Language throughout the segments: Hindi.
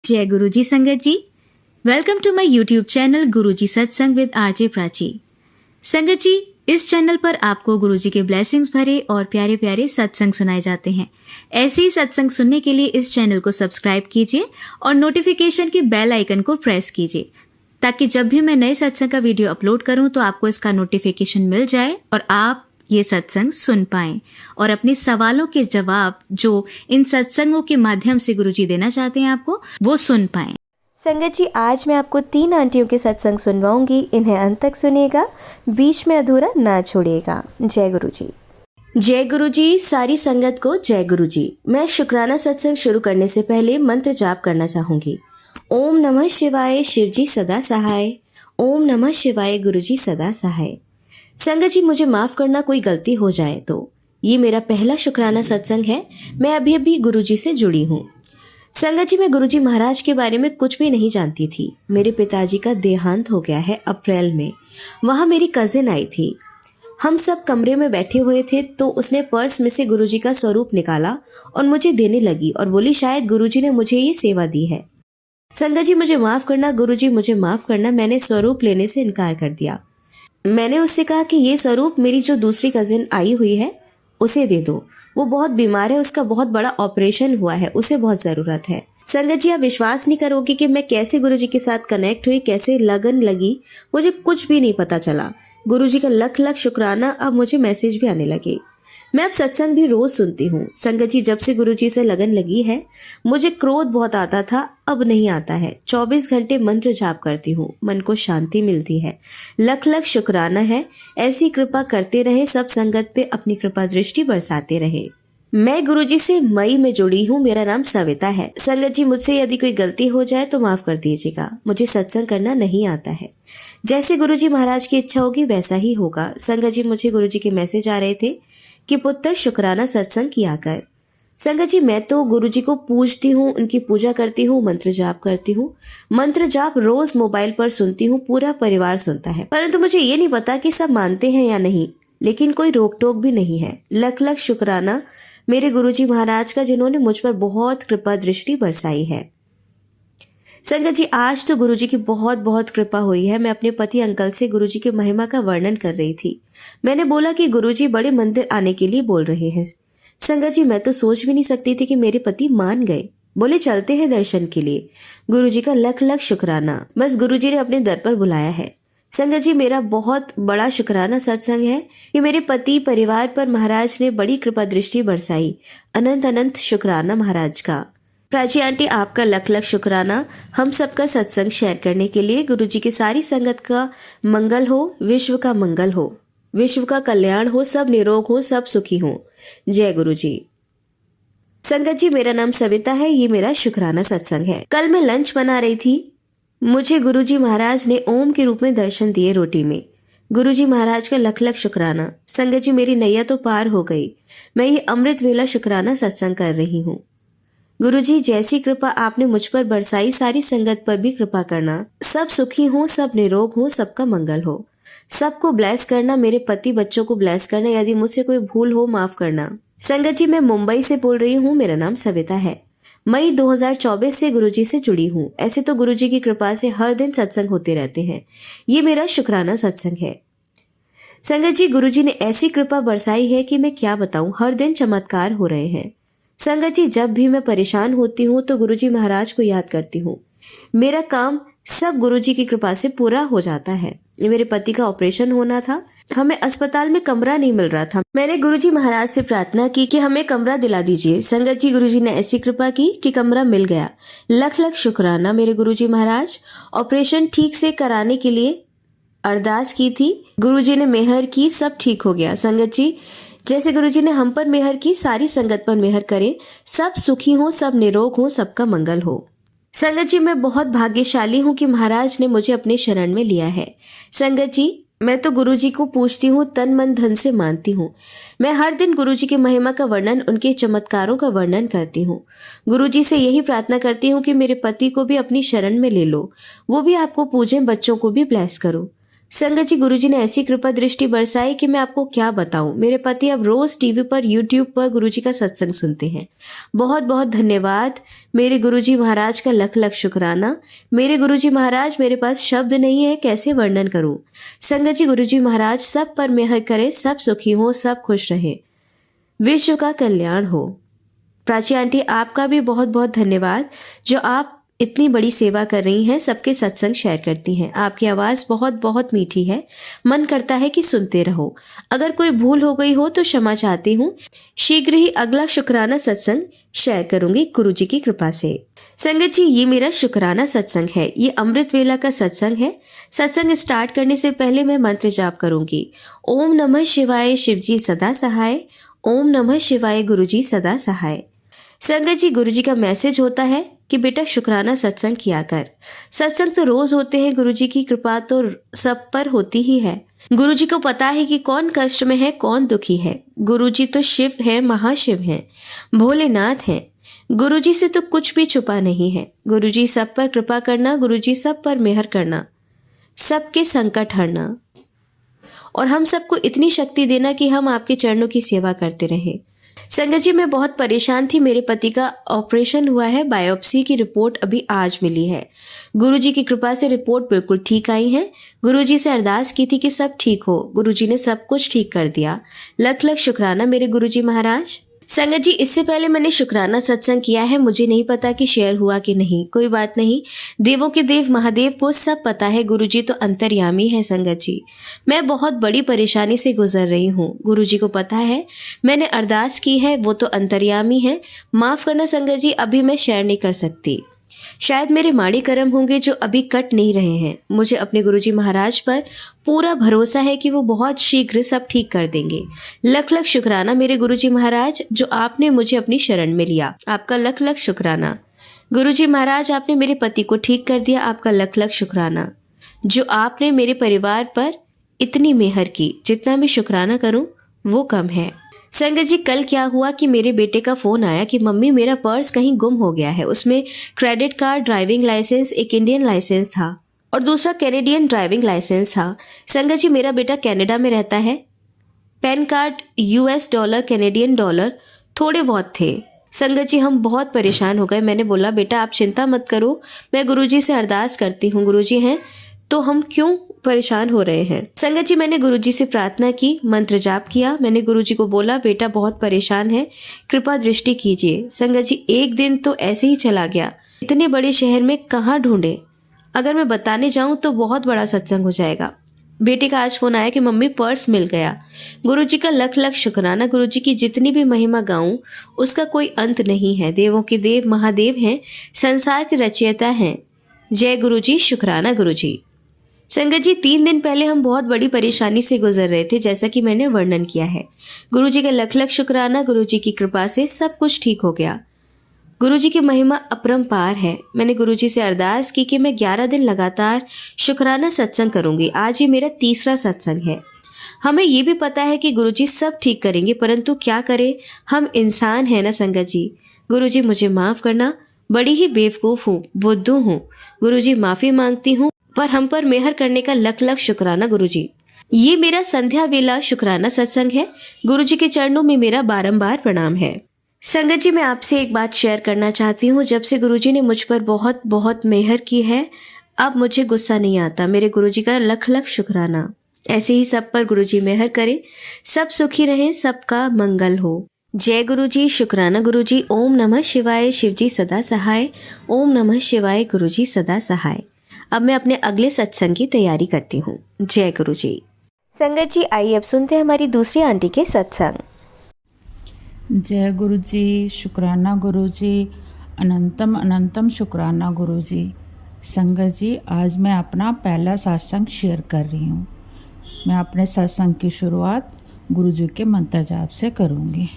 जय गुरुजी संगत जी, welcome to my YouTube channel Guruji Satsang with RJ Prachi. संगत जी, इस चैनल पर आपको गुरुजी के ब्लेसिंग्स भरे और प्यारे प्यारे सत्संग सुनाए जाते हैं। ऐसे ही सत्संग सुनने के लिए इस चैनल को सब्सक्राइब कीजिए और नोटिफिकेशन के बेल आइकन को प्रेस कीजिए, ताकि जब भी मैं नए सत्संग का वीडियो अपलोड करूं तो आपको इसका नोटिफिकेशन मिल जाए और आप ये सत्संग सुन पाएं और अपने सवालों के जवाब जो इन सत्संगों के माध्यम से गुरुजी देना चाहते हैं आपको, वो सुन पाएं। संगत जी, आज मैं आपको 3 आंटियों के सत्संग सुनवाऊंगी। इन्हें अंत तक सुनिएगा, बीच में अधूरा ना छोड़िएगा। जय गुरुजी। जय गुरुजी। सारी संगत को जय गुरुजी। मैं शुक्राना सत्संग शुरू करने से पहले मंत्र जाप करना चाहूंगी। ओम नमः शिवाय, शिवजी सदा सहाय। ओम नमः शिवाय, गुरुजी सदा सहाय। संगत जी, मुझे माफ करना कोई गलती हो जाए तो। ये मेरा पहला शुक्राना सत्संग है। मैं अभी गुरुजी से जुड़ी हूँ। संगत जी, मैं गुरुजी महाराज के बारे में कुछ भी नहीं जानती थी। मेरे पिताजी का देहांत हो गया है अप्रैल में। वहाँ मेरी कजिन आई थी। हम सब कमरे में बैठे हुए थे तो उसने पर्स में से गुरुजी का स्वरूप निकाला और मुझे देने लगी और बोली, शायद गुरुजी ने मुझे ये सेवा दी है। संगत जी, मुझे माफ करना गुरुजी, मुझे माफ करना। मैंने स्वरूप लेने से इनकार कर दिया। मैंने उससे कहा कि ये स्वरूप मेरी जो दूसरी कजिन आई हुई है उसे दे दो। वो बहुत बीमार है, उसका बहुत बड़ा ऑपरेशन हुआ है, उसे बहुत जरूरत है। संगत जी, आप विश्वास नहीं करोगे कि मैं कैसे गुरुजी के साथ कनेक्ट हुई, कैसे लगन लगी, मुझे कुछ भी नहीं पता चला। गुरुजी का लख लख शुक्राना। अब मुझे मैसेज भी आने लगे। मैं अब सत्संग भी रोज सुनती हूँ। संगत जी, जब से गुरुजी से लगन लगी है, मुझे क्रोध बहुत आता था, अब नहीं आता है। 24 घंटे मंत्र जाप करती हूँ, मन को शांति मिलती है। लख लख शुक्राना है। ऐसी कृपा करते रहे, सब संगत पे अपनी कृपा दृष्टि बरसाते रहे। मैं गुरुजी से मई में जुड़ी हूँ। मेरा नाम सविता है। संगत जी, मुझसे यदि कोई गलती हो जाए तो माफ कर दीजिएगा। मुझे सत्संग करना नहीं आता है। जैसे गुरुजी महाराज की इच्छा होगी वैसा ही होगा। संगत जी, मुझे गुरुजी के मैसेज आ रहे थे कि पुत्र शुक्राना सत्संग किया कर। संगत जी, मैं तो गुरुजी को पूजती हूँ, उनकी पूजा करती हूँ, मंत्र जाप करती हूँ। मंत्र जाप रोज मोबाइल पर सुनती हूँ, पूरा परिवार सुनता है। परंतु मुझे ये नहीं पता कि सब मानते हैं या नहीं, लेकिन कोई रोक टोक भी नहीं है। लख लख शुक्राना मेरे गुरुजी महाराज का, जिन्होंने मुझ पर बहुत कृपा दृष्टि बरसाई है। संगत जी, आज तो गुरुजी की बहुत बहुत कृपा हुई है। मैं अपने पति अंकल से गुरुजी की महिमा का वर्णन कर रही थी। मैंने बोला कि गुरुजी बड़े मंदिर आने के लिए बोल रहे हैं। संगत जी, मैं तो सोच भी नहीं सकती थी कि मेरे पति मान गए। बोले चलते हैं दर्शन के लिए। गुरुजी का लख लख शुक्राना। बस गुरुजी ने अपने दर पर बुलाया है। संगत जी, मेरा बहुत बड़ा शुक्राना सत्संग है कि मेरे पति परिवार पर महाराज ने बड़ी कृपा दृष्टि बरसाई। अनंत अनंत शुक्राना महाराज का। प्राची आंटी, आपका लख लख शुक्राना हम सबका सत्संग शेयर करने के लिए। गुरुजी की सारी संगत का मंगल हो, विश्व का मंगल हो, विश्व का कल्याण हो, सब निरोग हो, सब सुखी हो। जय गुरुजी। संगत जी, मेरा नाम सविता है। ये मेरा शुक्राना सत्संग है। कल मैं लंच बना रही थी। मुझे गुरुजी महाराज ने ओम के रूप में दर्शन दिए रोटी में। गुरुजी महाराज का लख लख शुक्राना। संगत जी, मेरी नैया तो पार हो गई। मैं ये अमृत वेला शुक्राना सत्संग कर रही हूँ। गुरुजी, जैसी कृपा आपने मुझ पर बरसाई, सारी संगत पर भी कृपा करना। सब सुखी हो, सब निरोग हो, सबका मंगल हो। सबको ब्लेस करना, मेरे पति बच्चों को ब्लेस करना। यदि मुझसे कोई भूल हो माफ करना। संगत जी, मैं मुंबई से बोल रही हूँ। मेरा नाम सविता है। मई 2024 से गुरुजी से जुड़ी हूँ। ऐसे तो गुरुजी की कृपा से हर दिन सत्संग होते रहते हैं। ये मेरा शुक्राना सत्संग है। संगत जी, गुरुजी ने ऐसी कृपा बरसाई है कि मैं क्या बताऊं, हर दिन चमत्कार हो रहे हैं। संगत जी, जब भी मैं परेशान होती हूँ तो गुरुजी महाराज को याद करती हूँ। मेरा काम सब गुरुजी की कृपा से पूरा हो जाता है। मेरे पति का ऑपरेशन होना था, हमें अस्पताल में कमरा नहीं मिल रहा था। मैंने गुरुजी महाराज से प्रार्थना की कि हमें कमरा दिला दीजिए। संगत जी, गुरुजी ने ऐसी कृपा की कि कमरा मिल गया। लख लख शुक्राना मेरे गुरुजी महाराज। ऑपरेशन ठीक से कराने के लिए अरदास की थी, गुरुजी ने मेहर की, सब ठीक हो गया। संगत जी, जैसे गुरुजी ने हम पर मेहर की, सारी संगत पर मेहर करे। सब सुखी हो, सब निरोग हो, सबका मंगल हो। संगत जी, मैं बहुत भाग्यशाली हूँ कि महाराज ने मुझे अपने शरण में लिया है। संगत जी, मैं तो गुरुजी को पूछती हूँ, तन मन धन से मानती हूँ। मैं हर दिन गुरुजी की महिमा का वर्णन, उनके चमत्कारों का वर्णन करती हूँ। गुरुजी से यही प्रार्थना करती हूँ कि मेरे पति को भी अपनी शरण में ले लो, वो भी आपको पूजें, बच्चों को भी ब्लेस करो। संगत जी, गुरुजी ने ऐसी कृपा दृष्टि बरसाई कि मैं आपको क्या बताऊं। मेरे पति अब रोज टीवी पर, यूट्यूब पर गुरुजी का सत्संग सुनते हैं। बहुत बहुत धन्यवाद मेरे गुरुजी महाराज का, लख लख शुक्राना। मेरे गुरुजी महाराज, मेरे पास शब्द नहीं है, कैसे वर्णन करूं। संगत जी, गुरुजी महाराज सब पर मेहर करें, सब सुखी हो, सब खुश रहे, विश्व का कल्याण हो। प्राची आंटी, आपका भी बहुत बहुत धन्यवाद जो आप इतनी बड़ी सेवा कर रही हैं, सबके सत्संग शेयर करती हैं। आपकी आवाज़ बहुत बहुत मीठी है, मन करता है कि सुनते रहो। अगर कोई भूल हो गई हो तो क्षमा चाहती हूँ। शीघ्र ही अगला शुक्राना सत्संग शेयर करूंगी गुरुजी की कृपा से। संगत जी, ये मेरा शुक्राना सत्संग है, ये अमृत वेला का सत्संग है। सत्संग स्टार्ट करने से पहले मैं मंत्र जाप करूंगी। ओम नमः शिवाय, शिवजी सदा सहाय। ओम नमः शिवाय, गुरुजी सदा सहाय। संगत जी, गुरुजी का मैसेज होता है कि बेटा शुक्राना सत्संग किया कर। सत्संग तो रोज होते हैं, गुरुजी की कृपा तो सब पर होती ही है। गुरुजी को पता है कि कौन कष्ट में है, कौन दुखी है। गुरुजी तो शिव है, महाशिव हैं, भोलेनाथ हैं। गुरुजी से तो कुछ भी छुपा नहीं है। गुरुजी सब पर कृपा करना, गुरुजी सब पर मेहर करना, सबके संकट हरना और हम सबको इतनी शक्ति देना कि हम आपके चरणों की सेवा करते रहें। संगत जी, मैं बहुत परेशान थी। मेरे पति का ऑपरेशन हुआ है, बायोप्सी की रिपोर्ट अभी आज मिली है। गुरुजी की कृपा से रिपोर्ट बिल्कुल ठीक आई है। गुरुजी से अरदास की थी कि सब ठीक हो, गुरुजी ने सब कुछ ठीक कर दिया। लख लख शुक्राना मेरे गुरुजी महाराज। संगत जी, इससे पहले मैंने शुक्राना सत्संग किया है, मुझे नहीं पता कि शेयर हुआ कि नहीं। कोई बात नहीं, देवों के देव महादेव को सब पता है। गुरुजी तो अंतर्यामी है। संगत जी, मैं बहुत बड़ी परेशानी से गुजर रही हूँ, गुरुजी को पता है। मैंने अरदास की है, वो तो अंतर्यामी है। माफ़ करना संगत जी, अभी मैं शेयर नहीं कर सकती। शायद मेरे माड़ी कर्म होंगे जो अभी कट नहीं रहे हैं। मुझे अपने गुरुजी महाराज पर पूरा भरोसा है कि वो बहुत शीघ्र सब ठीक कर देंगे। लख लख शुक्राना मेरे गुरुजी महाराज जो आपने मुझे अपनी शरण में लिया, आपका लख लख शुक्राना। गुरुजी महाराज, आपने मेरे पति को ठीक कर दिया, आपका लख लख शुक्राना। जो आपने मेरे परिवार पर इतनी मेहर की, जितना भी शुक्राना करूं वो कम है। संगत जी, कल क्या हुआ कि मेरे बेटे का फ़ोन आया कि मम्मी मेरा पर्स कहीं गुम हो गया है। उसमें क्रेडिट कार्ड, ड्राइविंग लाइसेंस, एक इंडियन लाइसेंस था और दूसरा कैनेडियन ड्राइविंग लाइसेंस था। संगत जी, मेरा बेटा कनाडा में रहता है। Pan card US dollar, Canadian dollar थोड़े बहुत थे। संगत जी, हम बहुत परेशान हो गए। मैंने बोला बेटा आप चिंता मत करो, मैं गुरुजी से अरदास करती हूँ, गुरुजी हैं तो हम क्यों परेशान हो रहे हैं। संगत जी, मैंने गुरुजी से प्रार्थना की, मंत्र जाप किया। मैंने गुरुजी को बोला बेटा बहुत परेशान है, कृपा दृष्टि कीजिए। संगत जी, एक दिन तो ऐसे ही चला गया। इतने बड़े शहर में कहाँ ढूंढे, अगर मैं बताने जाऊं तो बहुत बड़ा सत्संग हो जाएगा। बेटे का आज फोन आया कि मम्मी पर्स मिल गया। गुरुजी का लख लख शुक्राना। गुरुजी की जितनी भी महिमा गाऊं उसका कोई अंत नहीं है। देवों के देव महादेव हैं, संसार के रचयिता हैं। जय गुरुजी, शुक्राना गुरुजी। संगत जी, 3 दिन पहले हम बहुत बड़ी परेशानी से गुजर रहे थे, जैसा कि मैंने वर्णन किया है। गुरुजी का लख लख शुक्राना। गुरुजी की कृपा से सब कुछ ठीक हो गया। गुरुजी की महिमा अपरंपार है। मैंने गुरुजी से अरदास की कि मैं 11 दिन लगातार शुक्राना सत्संग करूंगी। आज ये मेरा तीसरा सत्संग है। हमें ये भी पता है कि गुरुजी सब ठीक करेंगे, परंतु क्या करें, हम इंसान हैं ना संगत जी। गुरुजी मुझे माफ़ करना, बड़ी ही बेवकूफ़ हूँ, बुद्धू हूँ। गुरुजी माफ़ी मांगती हूँ, पर हम पर मेहर करने का लख लख शुक्राना गुरुजी। ये मेरा संध्या वेला शुक्राना सत्संग है। गुरुजी के चरणों में मेरा बारंबार प्रणाम है। संगत जी, मैं आपसे एक बात शेयर करना चाहती हूँ। जब से गुरुजी ने मुझ पर बहुत बहुत मेहर की है, अब मुझे गुस्सा नहीं आता। मेरे गुरुजी का लख लख शुक्राना। ऐसे ही सब पर गुरुजी मेहर करे, सब सुखी रहें, सबका मंगल हो। जय गुरुजी, शुक्राना गुरुजी। ओम नमः शिवाय, शिवजी सदा सहाय। ओम नमः शिवाय, गुरुजी सदा सहाय। अब मैं अपने अगले सत्संग की तैयारी करती हूँ। जय गुरुजी। संगत जी, आइए अब सुनते हैं हमारी दूसरी आंटी के सत्संग। जय गुरुजी, शुक्राना गुरुजी, अनंतम अनंतम शुक्राना गुरुजी। संगत जी, आज मैं अपना पहला सत्संग शेयर कर रही हूँ। मैं अपने सत्संग की शुरुआत गुरुजी के मंत्र जाप से करूँगी।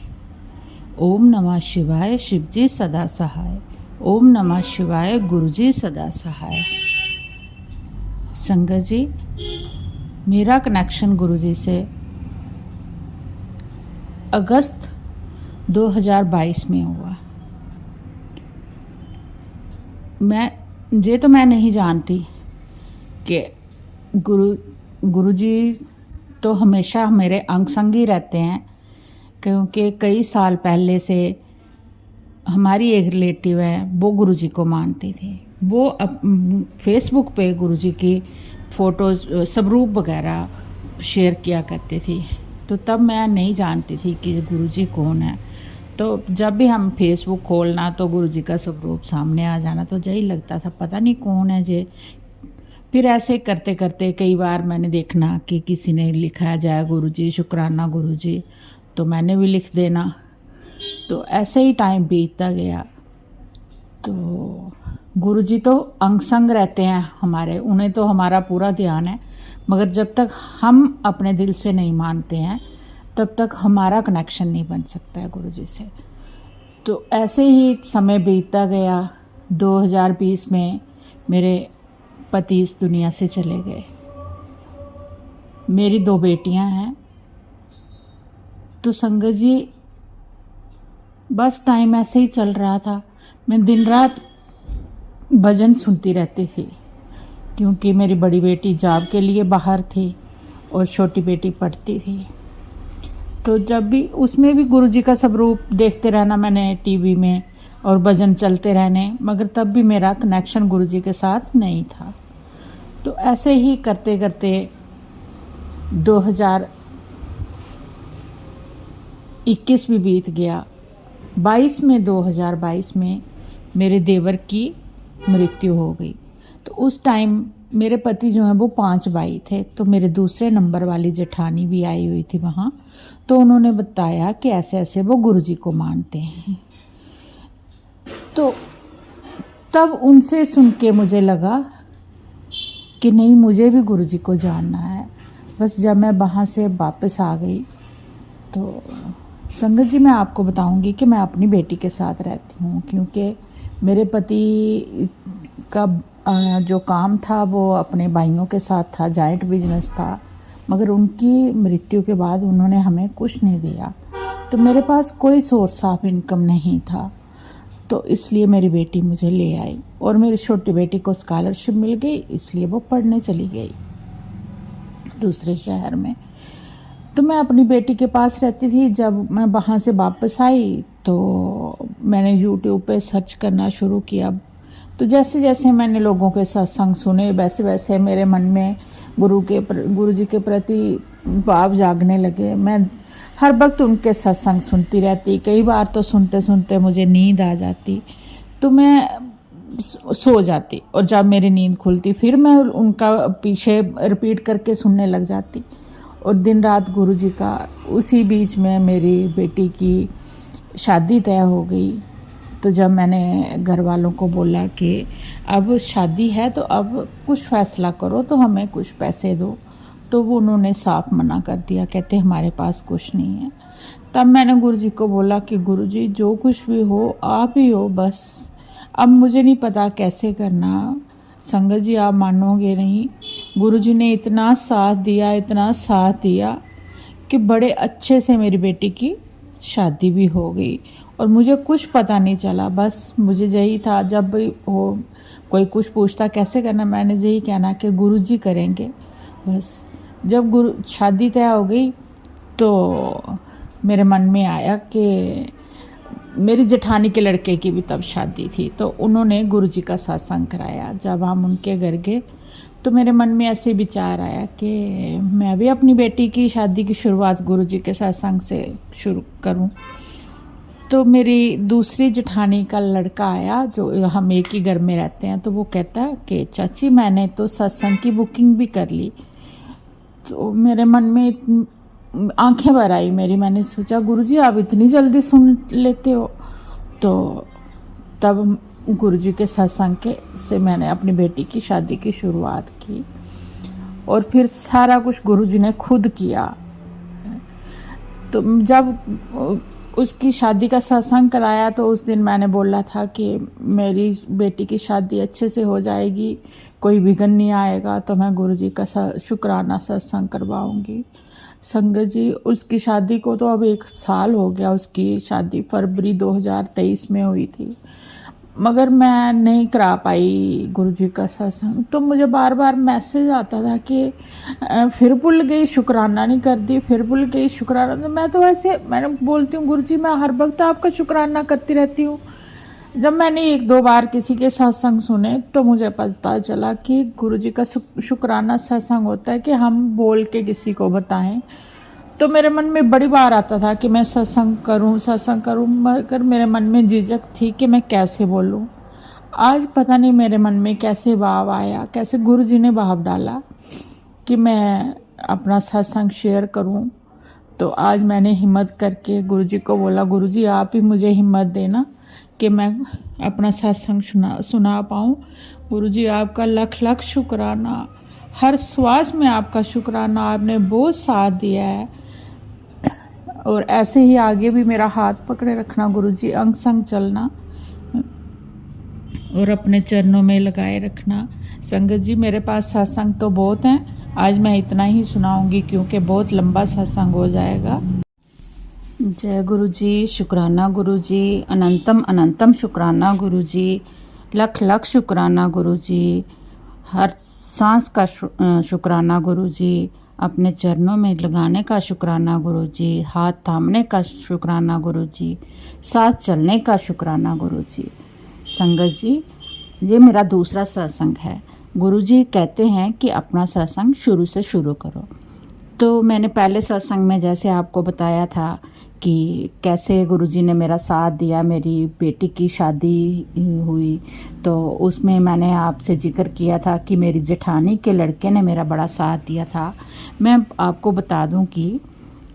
ओम नमः शिवाय, शिवजी सदा सहाय। ओम नमः शिवाय, गुरुजी सदा सहाय। संगत जी, मेरा कनेक्शन गुरुजी से अगस्त 2022 में हुआ। मैं नहीं जानती कि गुरु गुरुजी तो हमेशा मेरे अंग संग ही रहते हैं, क्योंकि कई साल पहले से हमारी एक रिलेटिव है, वो गुरुजी को मानती थी। वो फेसबुक पे गुरुजी की फ़ोटोज़, स्वरूप वगैरह शेयर किया करती थी। तो तब मैं नहीं जानती थी कि गुरुजी कौन है। तो जब भी हम फेसबुक खोलना तो गुरुजी का स्वरूप सामने आ जाना, तो यही लगता था पता नहीं कौन है जे। फिर ऐसे करते करते कई बार मैंने देखना कि किसी ने लिखा है जय गुरुजी, शुक्राना गुरुजी, तो मैंने भी लिख देना। तो ऐसे ही टाइम बीतता गया। तो गुरुजी तो अंग संग रहते हैं हमारे, उन्हें तो हमारा पूरा ध्यान है, मगर जब तक हम अपने दिल से नहीं मानते हैं तब तक हमारा कनेक्शन नहीं बन सकता है गुरुजी से। तो ऐसे ही समय बीतता गया। 2020 में मेरे पति इस दुनिया से चले गए। मेरी 2 बेटियां हैं। तो संगत जी बस टाइम ऐसे ही चल रहा था। मैं दिन रात भजन सुनती रहती थी, क्योंकि मेरी बड़ी बेटी जॉब के लिए बाहर थी और छोटी बेटी पढ़ती थी। तो जब भी उसमें भी गुरुजी का स्वरूप देखते रहना मैंने टीवी में और भजन चलते रहने, मगर तब भी मेरा कनेक्शन गुरुजी के साथ नहीं था। तो ऐसे ही करते करते 2021 भी बीत गया। 2022 में मेरे देवर की मृत्यु हो गई। तो उस टाइम मेरे पति जो हैं वो 5 भाई थे। तो मेरे दूसरे नंबर वाली जेठानी भी आई हुई थी वहाँ। तो उन्होंने बताया कि ऐसे ऐसे वो गुरुजी को मानते हैं। तो तब उनसे सुन के मुझे लगा कि नहीं, मुझे भी गुरुजी को जानना है। बस जब मैं वहाँ से वापस आ गई तो संगत जी मैं आपको बताऊंगी कि मैं अपनी बेटी के साथ रहती हूँ, क्योंकि मेरे पति का जो काम था वो अपने भाइयों के साथ था, जॉइंट बिजनेस था, मगर उनकी मृत्यु के बाद उन्होंने हमें कुछ नहीं दिया। तो मेरे पास कोई सोर्स ऑफ इनकम नहीं था। तो इसलिए मेरी बेटी मुझे ले आई और मेरी छोटी बेटी को स्कॉलरशिप मिल गई, इसलिए वो पढ़ने चली गई दूसरे शहर में। तो मैं अपनी बेटी के पास रहती थी। जब मैं वहाँ से वापस आई तो मैंने YouTube पे सर्च करना शुरू किया। तो जैसे जैसे मैंने लोगों के सत्संग सुने वैसे वैसे मेरे मन में गुरुजी के प्रति भाव जागने लगे। मैं हर वक्त उनके सत्संग सुनती रहती। कई बार तो सुनते सुनते मुझे नींद आ जाती, तो मैं सो जाती, और जब मेरी नींद खुलती फिर मैं उनका पीछे रिपीट करके सुनने लग जाती, और दिन रात गुरुजी का। उसी बीच में मेरी बेटी की शादी तय हो गई। तो जब मैंने घर वालों को बोला कि अब शादी है तो अब कुछ फैसला करो, तो हमें कुछ पैसे दो, तो वो उन्होंने साफ मना कर दिया, कहते हमारे पास कुछ नहीं है। तब मैंने गुरुजी को बोला कि गुरुजी जो कुछ भी हो आप ही हो, बस अब मुझे नहीं पता कैसे करना। संगत जी आप मानोगे नहीं, गुरुजी ने इतना साथ दिया कि बड़े अच्छे से मेरी बेटी की शादी भी हो गई और मुझे कुछ पता नहीं चला। बस मुझे यही था, जब भी हो कोई कुछ पूछता कैसे करना, मैंने यही कहना कि गुरुजी करेंगे। बस जब शादी तय हो गई तो मेरे मन में आया कि मेरी जेठानी के लड़के की भी तब शादी थी, तो उन्होंने गुरुजी का सत्संग कराया। जब हम उनके घर गए तो मेरे मन में ऐसे विचार आया कि मैं भी अपनी बेटी की शादी की शुरुआत गुरुजी के सत्संग से शुरू करूं। तो मेरी दूसरी जेठानी का लड़का आया, जो हम एक ही घर में रहते हैं, तो वो कहता कि चाची मैंने तो सत्संग की बुकिंग भी कर ली। तो मेरे मन में आंखें भर आई मेरी। मैंने सोचा गुरुजी आप इतनी जल्दी सुन लेते हो। तो तब गुरुजी के सत्संग से मैंने अपनी बेटी की शादी की शुरुआत की, और फिर सारा कुछ गुरुजी ने खुद किया। तो जब उसकी शादी का सत्संग कराया तो उस दिन मैंने बोला था कि मेरी बेटी की शादी अच्छे से हो जाएगी, कोई विघ्न नहीं आएगा, तो मैं गुरुजी का शुक्राना सत्संग करवाऊंगी। संगत जी उसकी शादी को तो अब 1 साल हो गया। उसकी शादी फरवरी 2023 में हुई थी। मगर मैं नहीं करा पाई गुरुजी का सत्संग। तो मुझे बार बार मैसेज आता था कि फिर भूल गई, शुक्राना नहीं कर दी, फिर भूल गई शुक्राना। तो मैं तो ऐसे मैंने बोलती हूँ गुरुजी मैं हर वक्त आपका शुक्राना करती रहती हूँ। जब मैंने 1-2 बार किसी के सत्संग सुने तो मुझे पता चला कि गुरुजी का शुक्राना सत्संग होता है कि हम बोल के किसी को बताएं। तो मेरे मन में बड़ी बार आता था कि मैं सत्संग करूं, मगर मेरे मन में झिझक थी कि मैं कैसे बोलूं। आज पता नहीं मेरे मन में कैसे भाव आया, कैसे गुरुजी ने भाव डाला कि मैं अपना सत्संग शेयर करूं। तो आज मैंने हिम्मत करके गुरुजी को बोला, गुरुजी आप ही मुझे हिम्मत देना कि मैं अपना सत्संग सुना पाऊँ। गुरुजी आपका लख लख शुक्राना, हर श्वास में आपका शुक्राना, आपने बहुत साथ दिया है। और ऐसे ही आगे भी मेरा हाथ पकड़े रखना गुरुजी, अंग संग चलना और अपने चरणों में लगाए रखना। संगत जी मेरे पास सत्संग तो बहुत हैं, आज मैं इतना ही सुनाऊंगी क्योंकि बहुत लंबा सत्संग हो जाएगा। जय गुरुजी, शुक्राना गुरुजी, अनंतम अनंतम शुक्राना गुरुजी, लख लख शुक्राना गुरुजी, हर सांस का शुक्राना गुरुजी, अपने चरणों में लगाने का शुक्राना गुरुजी, हाथ थामने का शुक्राना गुरुजी, साथ चलने का शुक्राना गुरुजी। संगत जी ये मेरा दूसरा सत्संग है। गुरुजी कहते हैं कि अपना सत्संग शुरू से शुरू करो। तो मैंने पहले सत्संग में जैसे आपको बताया था कि कैसे गुरुजी ने मेरा साथ दिया, मेरी बेटी की शादी हुई तो उसमें मैंने आपसे जिक्र किया था कि मेरी जेठानी के लड़के ने मेरा बड़ा साथ दिया था। मैं आपको बता दूं कि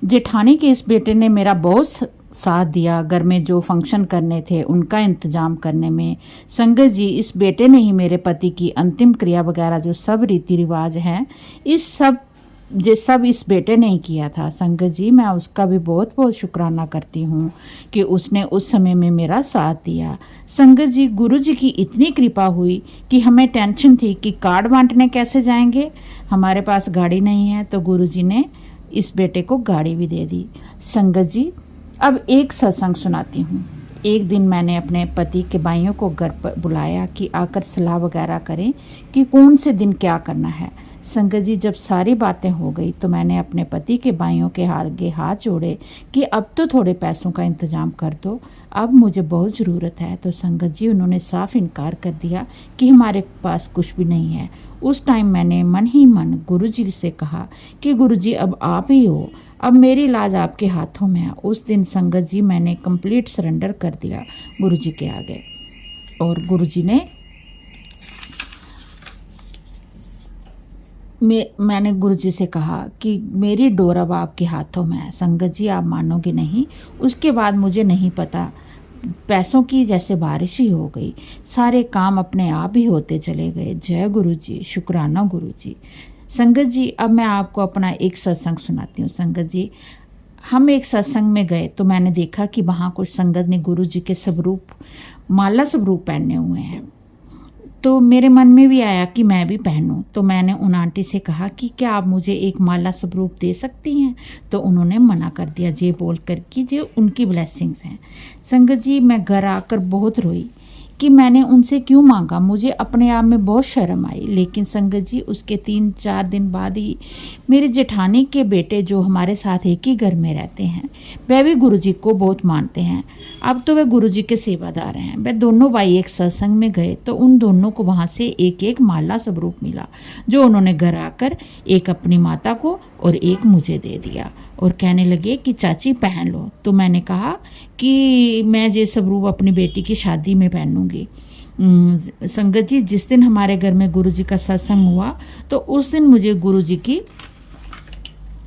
जेठानी के इस बेटे ने मेरा बहुत साथ दिया, घर में जो फंक्शन करने थे उनका इंतजाम करने में। संगत जी इस बेटे ने ही मेरे पति की अंतिम क्रिया वगैरह जो सब रीति रिवाज हैं ये सब इस बेटे ने ही किया था। संगत जी मैं उसका भी बहुत बहुत शुक्राना करती हूँ कि उसने उस समय में मेरा साथ दिया। संगत जी गुरुजी की इतनी कृपा हुई कि हमें टेंशन थी कि कार्ड बांटने कैसे जाएंगे, हमारे पास गाड़ी नहीं है, तो गुरुजी ने इस बेटे को गाड़ी भी दे दी। संगत जी अब एक सत्संग सुनाती हूँ। एक दिन मैंने अपने पति के भाइयों को घर पर बुलाया कि आकर सलाह वगैरह करें कि कौन से दिन क्या करना है। संगत जी जब सारी बातें हो गई तो मैंने अपने पति के भाइयों के आगे हाथ जोड़े कि अब तो थोड़े पैसों का इंतजाम कर दो, अब मुझे बहुत ज़रूरत है। तो संगत जी उन्होंने साफ इनकार कर दिया कि हमारे पास कुछ भी नहीं है। उस टाइम मैंने मन ही मन गुरुजी से कहा कि गुरुजी अब आप ही हो, अब मेरी इलाज आपके हाथों में है। उस दिन संगत जी मैंने कंप्लीट सरेंडर कर दिया गुरुजी के आगे और गुरुजी ने मैंने गुरुजी से कहा कि मेरी डोर अब आपके हाथों में है। संगत जी आप मानोगे नहीं, उसके बाद मुझे नहीं पता पैसों की जैसे बारिश ही हो गई, सारे काम अपने आप ही होते चले गए। जय गुरुजी, शुक्राना गुरुजी। संगत जी अब मैं आपको अपना एक सत्संग सुनाती हूँ। संगत जी हम एक सत्संग में गए तो मैंने देखा कि वहाँ कुछ संगत ने गुरुजी के स्वरूप माला स्वरूप पहने हुए हैं। तो मेरे मन में भी आया कि मैं भी पहनूं। तो मैंने उन आंटी से कहा कि क्या आप मुझे एक माला स्वरूप दे सकती हैं। तो उन्होंने मना कर दिया ये बोल कर कि जो उनकी ब्लेसिंग्स हैं। संगत जी मैं घर आकर बहुत रोई कि मैंने उनसे क्यों मांगा, मुझे अपने आप में बहुत शर्म आई। लेकिन संगत जी उसके 3-4 दिन बाद ही मेरे जेठानी के बेटे जो हमारे साथ एक ही घर में रहते हैं वह भी गुरुजी को बहुत मानते हैं। अब तो वे गुरुजी के सेवादार हैं। वे दोनों भाई एक सत्संग में गए तो उन दोनों को वहाँ से एक एक माला स्वरूप मिला जो उन्होंने घर आकर एक अपनी माता को और एक मुझे दे दिया और कहने लगे कि चाची पहन लो। तो मैंने कहा कि मैं ये स्वरूप अपनी बेटी की शादी में पहनूंगी। संगत जी जिस दिन हमारे घर में गुरुजी का सत्संग हुआ तो उस दिन मुझे गुरुजी की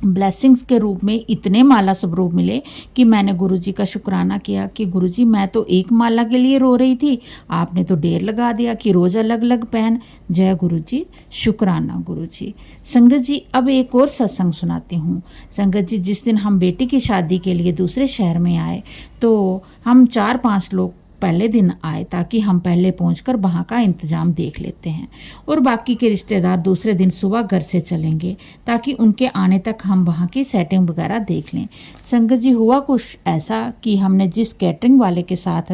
ब्लेसिंग्स के रूप में इतने माला स्वरूप मिले कि मैंने गुरुजी का शुक्राना किया कि गुरुजी मैं तो एक माला के लिए रो रही थी, आपने तो ढेर लगा दिया कि रोज अलग अलग पहन। जय गुरुजी, शुक्राना गुरुजी। संगत जी अब एक और सत्संग सुनाती हूँ। संगत जी जिस दिन हम बेटी की शादी के लिए दूसरे शहर में आए तो हम 4-5 लोग पहले दिन आए ताकि हम पहले पहुंचकर वहाँ का इंतजाम देख लेते हैं और बाकी के रिश्तेदार दूसरे दिन सुबह घर से चलेंगे ताकि उनके आने तक हम वहाँ की सेटिंग वगैरह देख लें। संगत जी हुआ कुछ ऐसा कि हमने जिस कैटरिंग वाले के साथ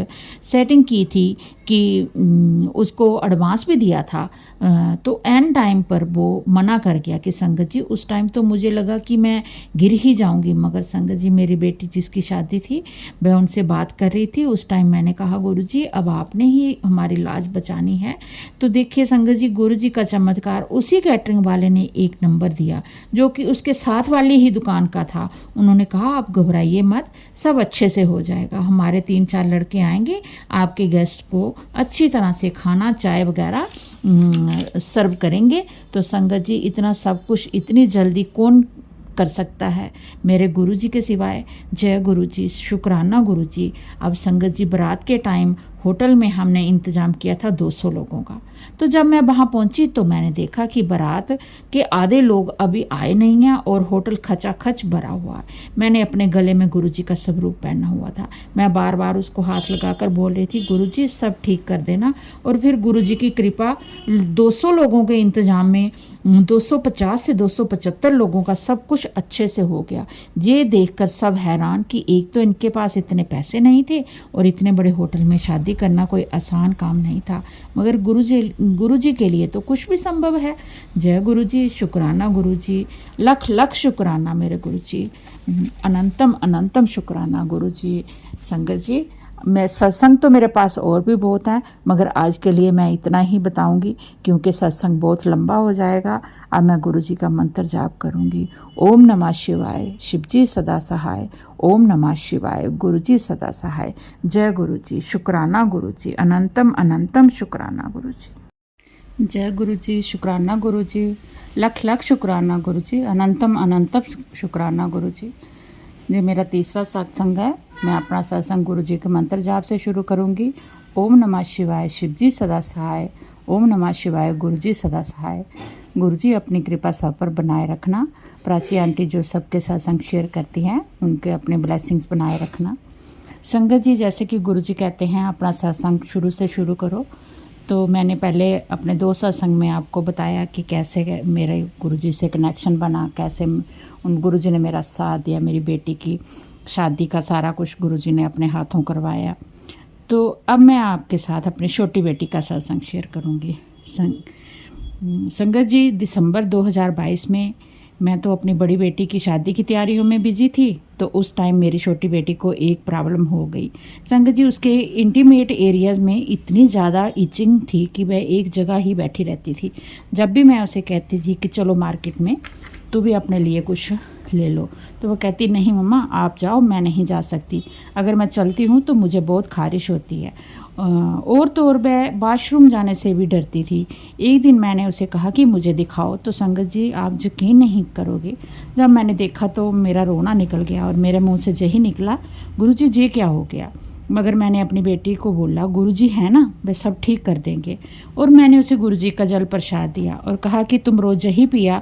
सेटिंग की थी कि उसको एडवांस भी दिया था, तो एन टाइम पर वो मना कर गया कि संगत जी उस टाइम तो मुझे लगा कि मैं गिर ही जाऊंगी, मगर संगत जी मेरी बेटी जिसकी शादी थी मैं उनसे बात कर रही थी। उस टाइम मैंने कहा गुरुजी अब आपने ही हमारी लाज बचानी है। तो देखिए संगत जी गुरुजी का चमत्कार, उसी कैटरिंग वाले ने एक नंबर दिया जो कि उसके साथ वाली ही दुकान का था। उन्होंने कहा आप घबराइए मत, सब अच्छे से हो जाएगा, हमारे 3-4 लड़के आएंगे, आपके गेस्ट को अच्छी तरह से खाना चाय वगैरह सर्व करेंगे। तो संगत जी इतना सब कुछ इतनी जल्दी कौन कर सकता है मेरे गुरुजी के सिवाय। जय गुरुजी, शुक्राना गुरुजी। अब संगत जी बारात के टाइम होटल में हमने इंतज़ाम किया था 200 लोगों का। तो जब मैं वहाँ पहुँची तो मैंने देखा कि बारात के आधे लोग अभी आए नहीं हैं और होटल खचाखच भरा हुआ है। मैंने अपने गले में गुरुजी का स्वरूप पहना हुआ था। मैं बार बार उसको हाथ लगाकर बोल रही थी गुरुजी सब ठीक कर देना। और फिर गुरुजी की कृपा 200 लोगों के इंतजाम में 250 से 275 लोगों का सब कुछ अच्छे से हो गया। ये देखकर सब हैरान कि एक तो इनके पास इतने पैसे नहीं थे और इतने बड़े होटल में शादी करना कोई आसान काम नहीं था, मगर गुरुजी के लिए तो कुछ भी संभव है। जय गुरुजी, शुक्राना गुरुजी, लख लख शुक्राना मेरे गुरुजी, अनंतम अनंतम शुक्राना गुरुजी। संगत जी मैं सत्संग तो मेरे पास और भी बहुत हैं, मगर आज के लिए मैं इतना ही बताऊंगी क्योंकि सत्संग बहुत लंबा हो जाएगा। अब मैं गुरुजी का मंत्र जाप करूंगी। ओम नमः शिवाय, शिवजी सदा सहाय। ओम नमः शिवाय, गुरुजी सदा सहाय। जय गुरुजी, शुक्राना गुरुजी, अनंतम अनंतम शुक्राना गुरुजी। जय गुरुजी, शुक्राना गुरुजी, लख लख शुक्राना गुरुजी, अनंतम अनंतम शुक्राना गुरुजी। ये मेरा तीसरा सत्संग है। मैं अपना सत्संग गुरुजी के मंत्र जाप से शुरू करूंगी। ओम नमः शिवाय, शिवजी सदा सहाय। ओम नमः शिवाय, गुरुजी सदा सहाय। गुरुजी अपनी कृपा सब पर बनाए रखना। प्राची आंटी जो सबके सत्संग शेयर करती हैं उनके अपने ब्लेसिंग्स बनाए रखना। संगत जी जैसे कि गुरुजी कहते हैं अपना सत्संग शुरू से शुरू करो, तो मैंने पहले अपने 2 सत्संग में आपको बताया कि कैसे मेरे गुरुजी से कनेक्शन बना, कैसे उन गुरुजी ने मेरा साथ दिया, मेरी बेटी की शादी का सारा कुछ गुरुजी ने अपने हाथों करवाया। तो अब मैं आपके साथ अपनी छोटी बेटी का सत्संग शेयर करूंगी। संगत जी दिसंबर 2022 में मैं तो अपनी बड़ी बेटी की शादी की तैयारियों में बिजी थी, तो उस टाइम मेरी छोटी बेटी को एक प्रॉब्लम हो गई। संगत जी उसके इंटीमेट एरियाज में इतनी ज़्यादा इचिंग थी कि वह एक जगह ही बैठी रहती थी। जब भी मैं उसे कहती थी कि चलो मार्केट में तू भी अपने लिए कुछ ले लो, तो वो कहती नहीं मम्मा आप जाओ, मैं नहीं जा सकती, अगर मैं चलती हूँ तो मुझे बहुत खारिश होती है। और तो और वह वॉशरूम जाने से भी डरती थी। एक दिन मैंने उसे कहा कि मुझे दिखाओ, तो संगत जी आप यकीन नहीं करोगे, जब मैंने देखा तो मेरा रोना निकल गया और मेरे मुंह से यही निकला गुरुजी ये क्या हो गया। मगर मैंने अपनी बेटी को बोला गुरुजी है ना, वे सब ठीक कर देंगे। और मैंने उसे गुरुजी का जल प्रसाद दिया और कहा कि तुम रोज़ यही पिया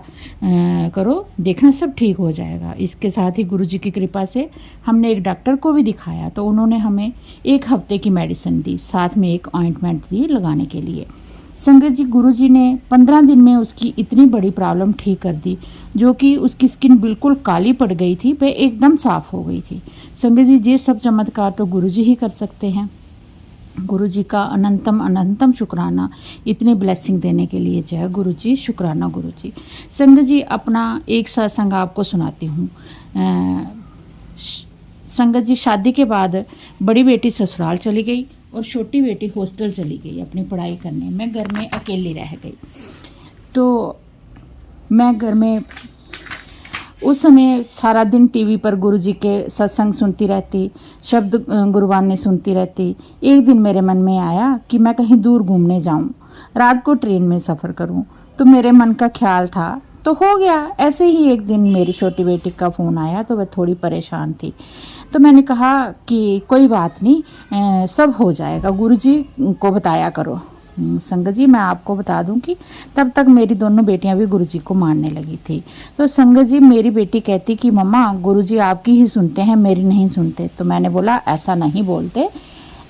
करो, देखना सब ठीक हो जाएगा। इसके साथ ही गुरुजी की कृपा से हमने एक डॉक्टर को भी दिखाया, तो उन्होंने हमें 1 हफ्ते की मेडिसिन दी, साथ में एक ऑइंटमेंट दी लगाने के लिए। संगत जी गुरुजी ने 15 दिन में उसकी इतनी बड़ी प्रॉब्लम ठीक कर दी, जो कि उसकी स्किन बिल्कुल काली पड़ गई थी, वह एकदम साफ हो गई थी। संगत जी ये सब चमत्कार तो गुरुजी ही कर सकते हैं। गुरुजी का अनंतम अनंतम शुक्राना इतने ब्लेसिंग देने के लिए। जय गुरुजी, शुक्राना गुरुजी। संगत जी अपना एक सत्संग आपको सुनाती हूँ। संगत जी शादी के बाद बड़ी बेटी ससुराल चली गई और छोटी बेटी हॉस्टल चली गई अपनी पढ़ाई करने। मैं घर में अकेली रह गई। तो मैं घर में उस समय सारा दिन टीवी पर गुरुजी के सत्संग सुनती रहती, शब्द गुरुवाणी सुनती रहती। एक दिन मेरे मन में आया कि मैं कहीं दूर घूमने जाऊं, रात को ट्रेन में सफ़र करूं। तो मेरे मन का ख्याल था तो हो गया। ऐसे ही एक दिन मेरी छोटी बेटी का फ़ोन आया, तो वह थोड़ी परेशान थी। तो मैंने कहा कि कोई बात नहीं, सब हो जाएगा, गुरुजी को बताया करो। संगत जी मैं आपको बता दूं कि तब तक मेरी दोनों बेटियां भी गुरुजी को मानने लगी थी। तो संगत जी मेरी बेटी कहती कि मम्मा गुरुजी आपकी ही सुनते हैं, मेरी नहीं सुनते। तो मैंने बोला ऐसा नहीं बोलते।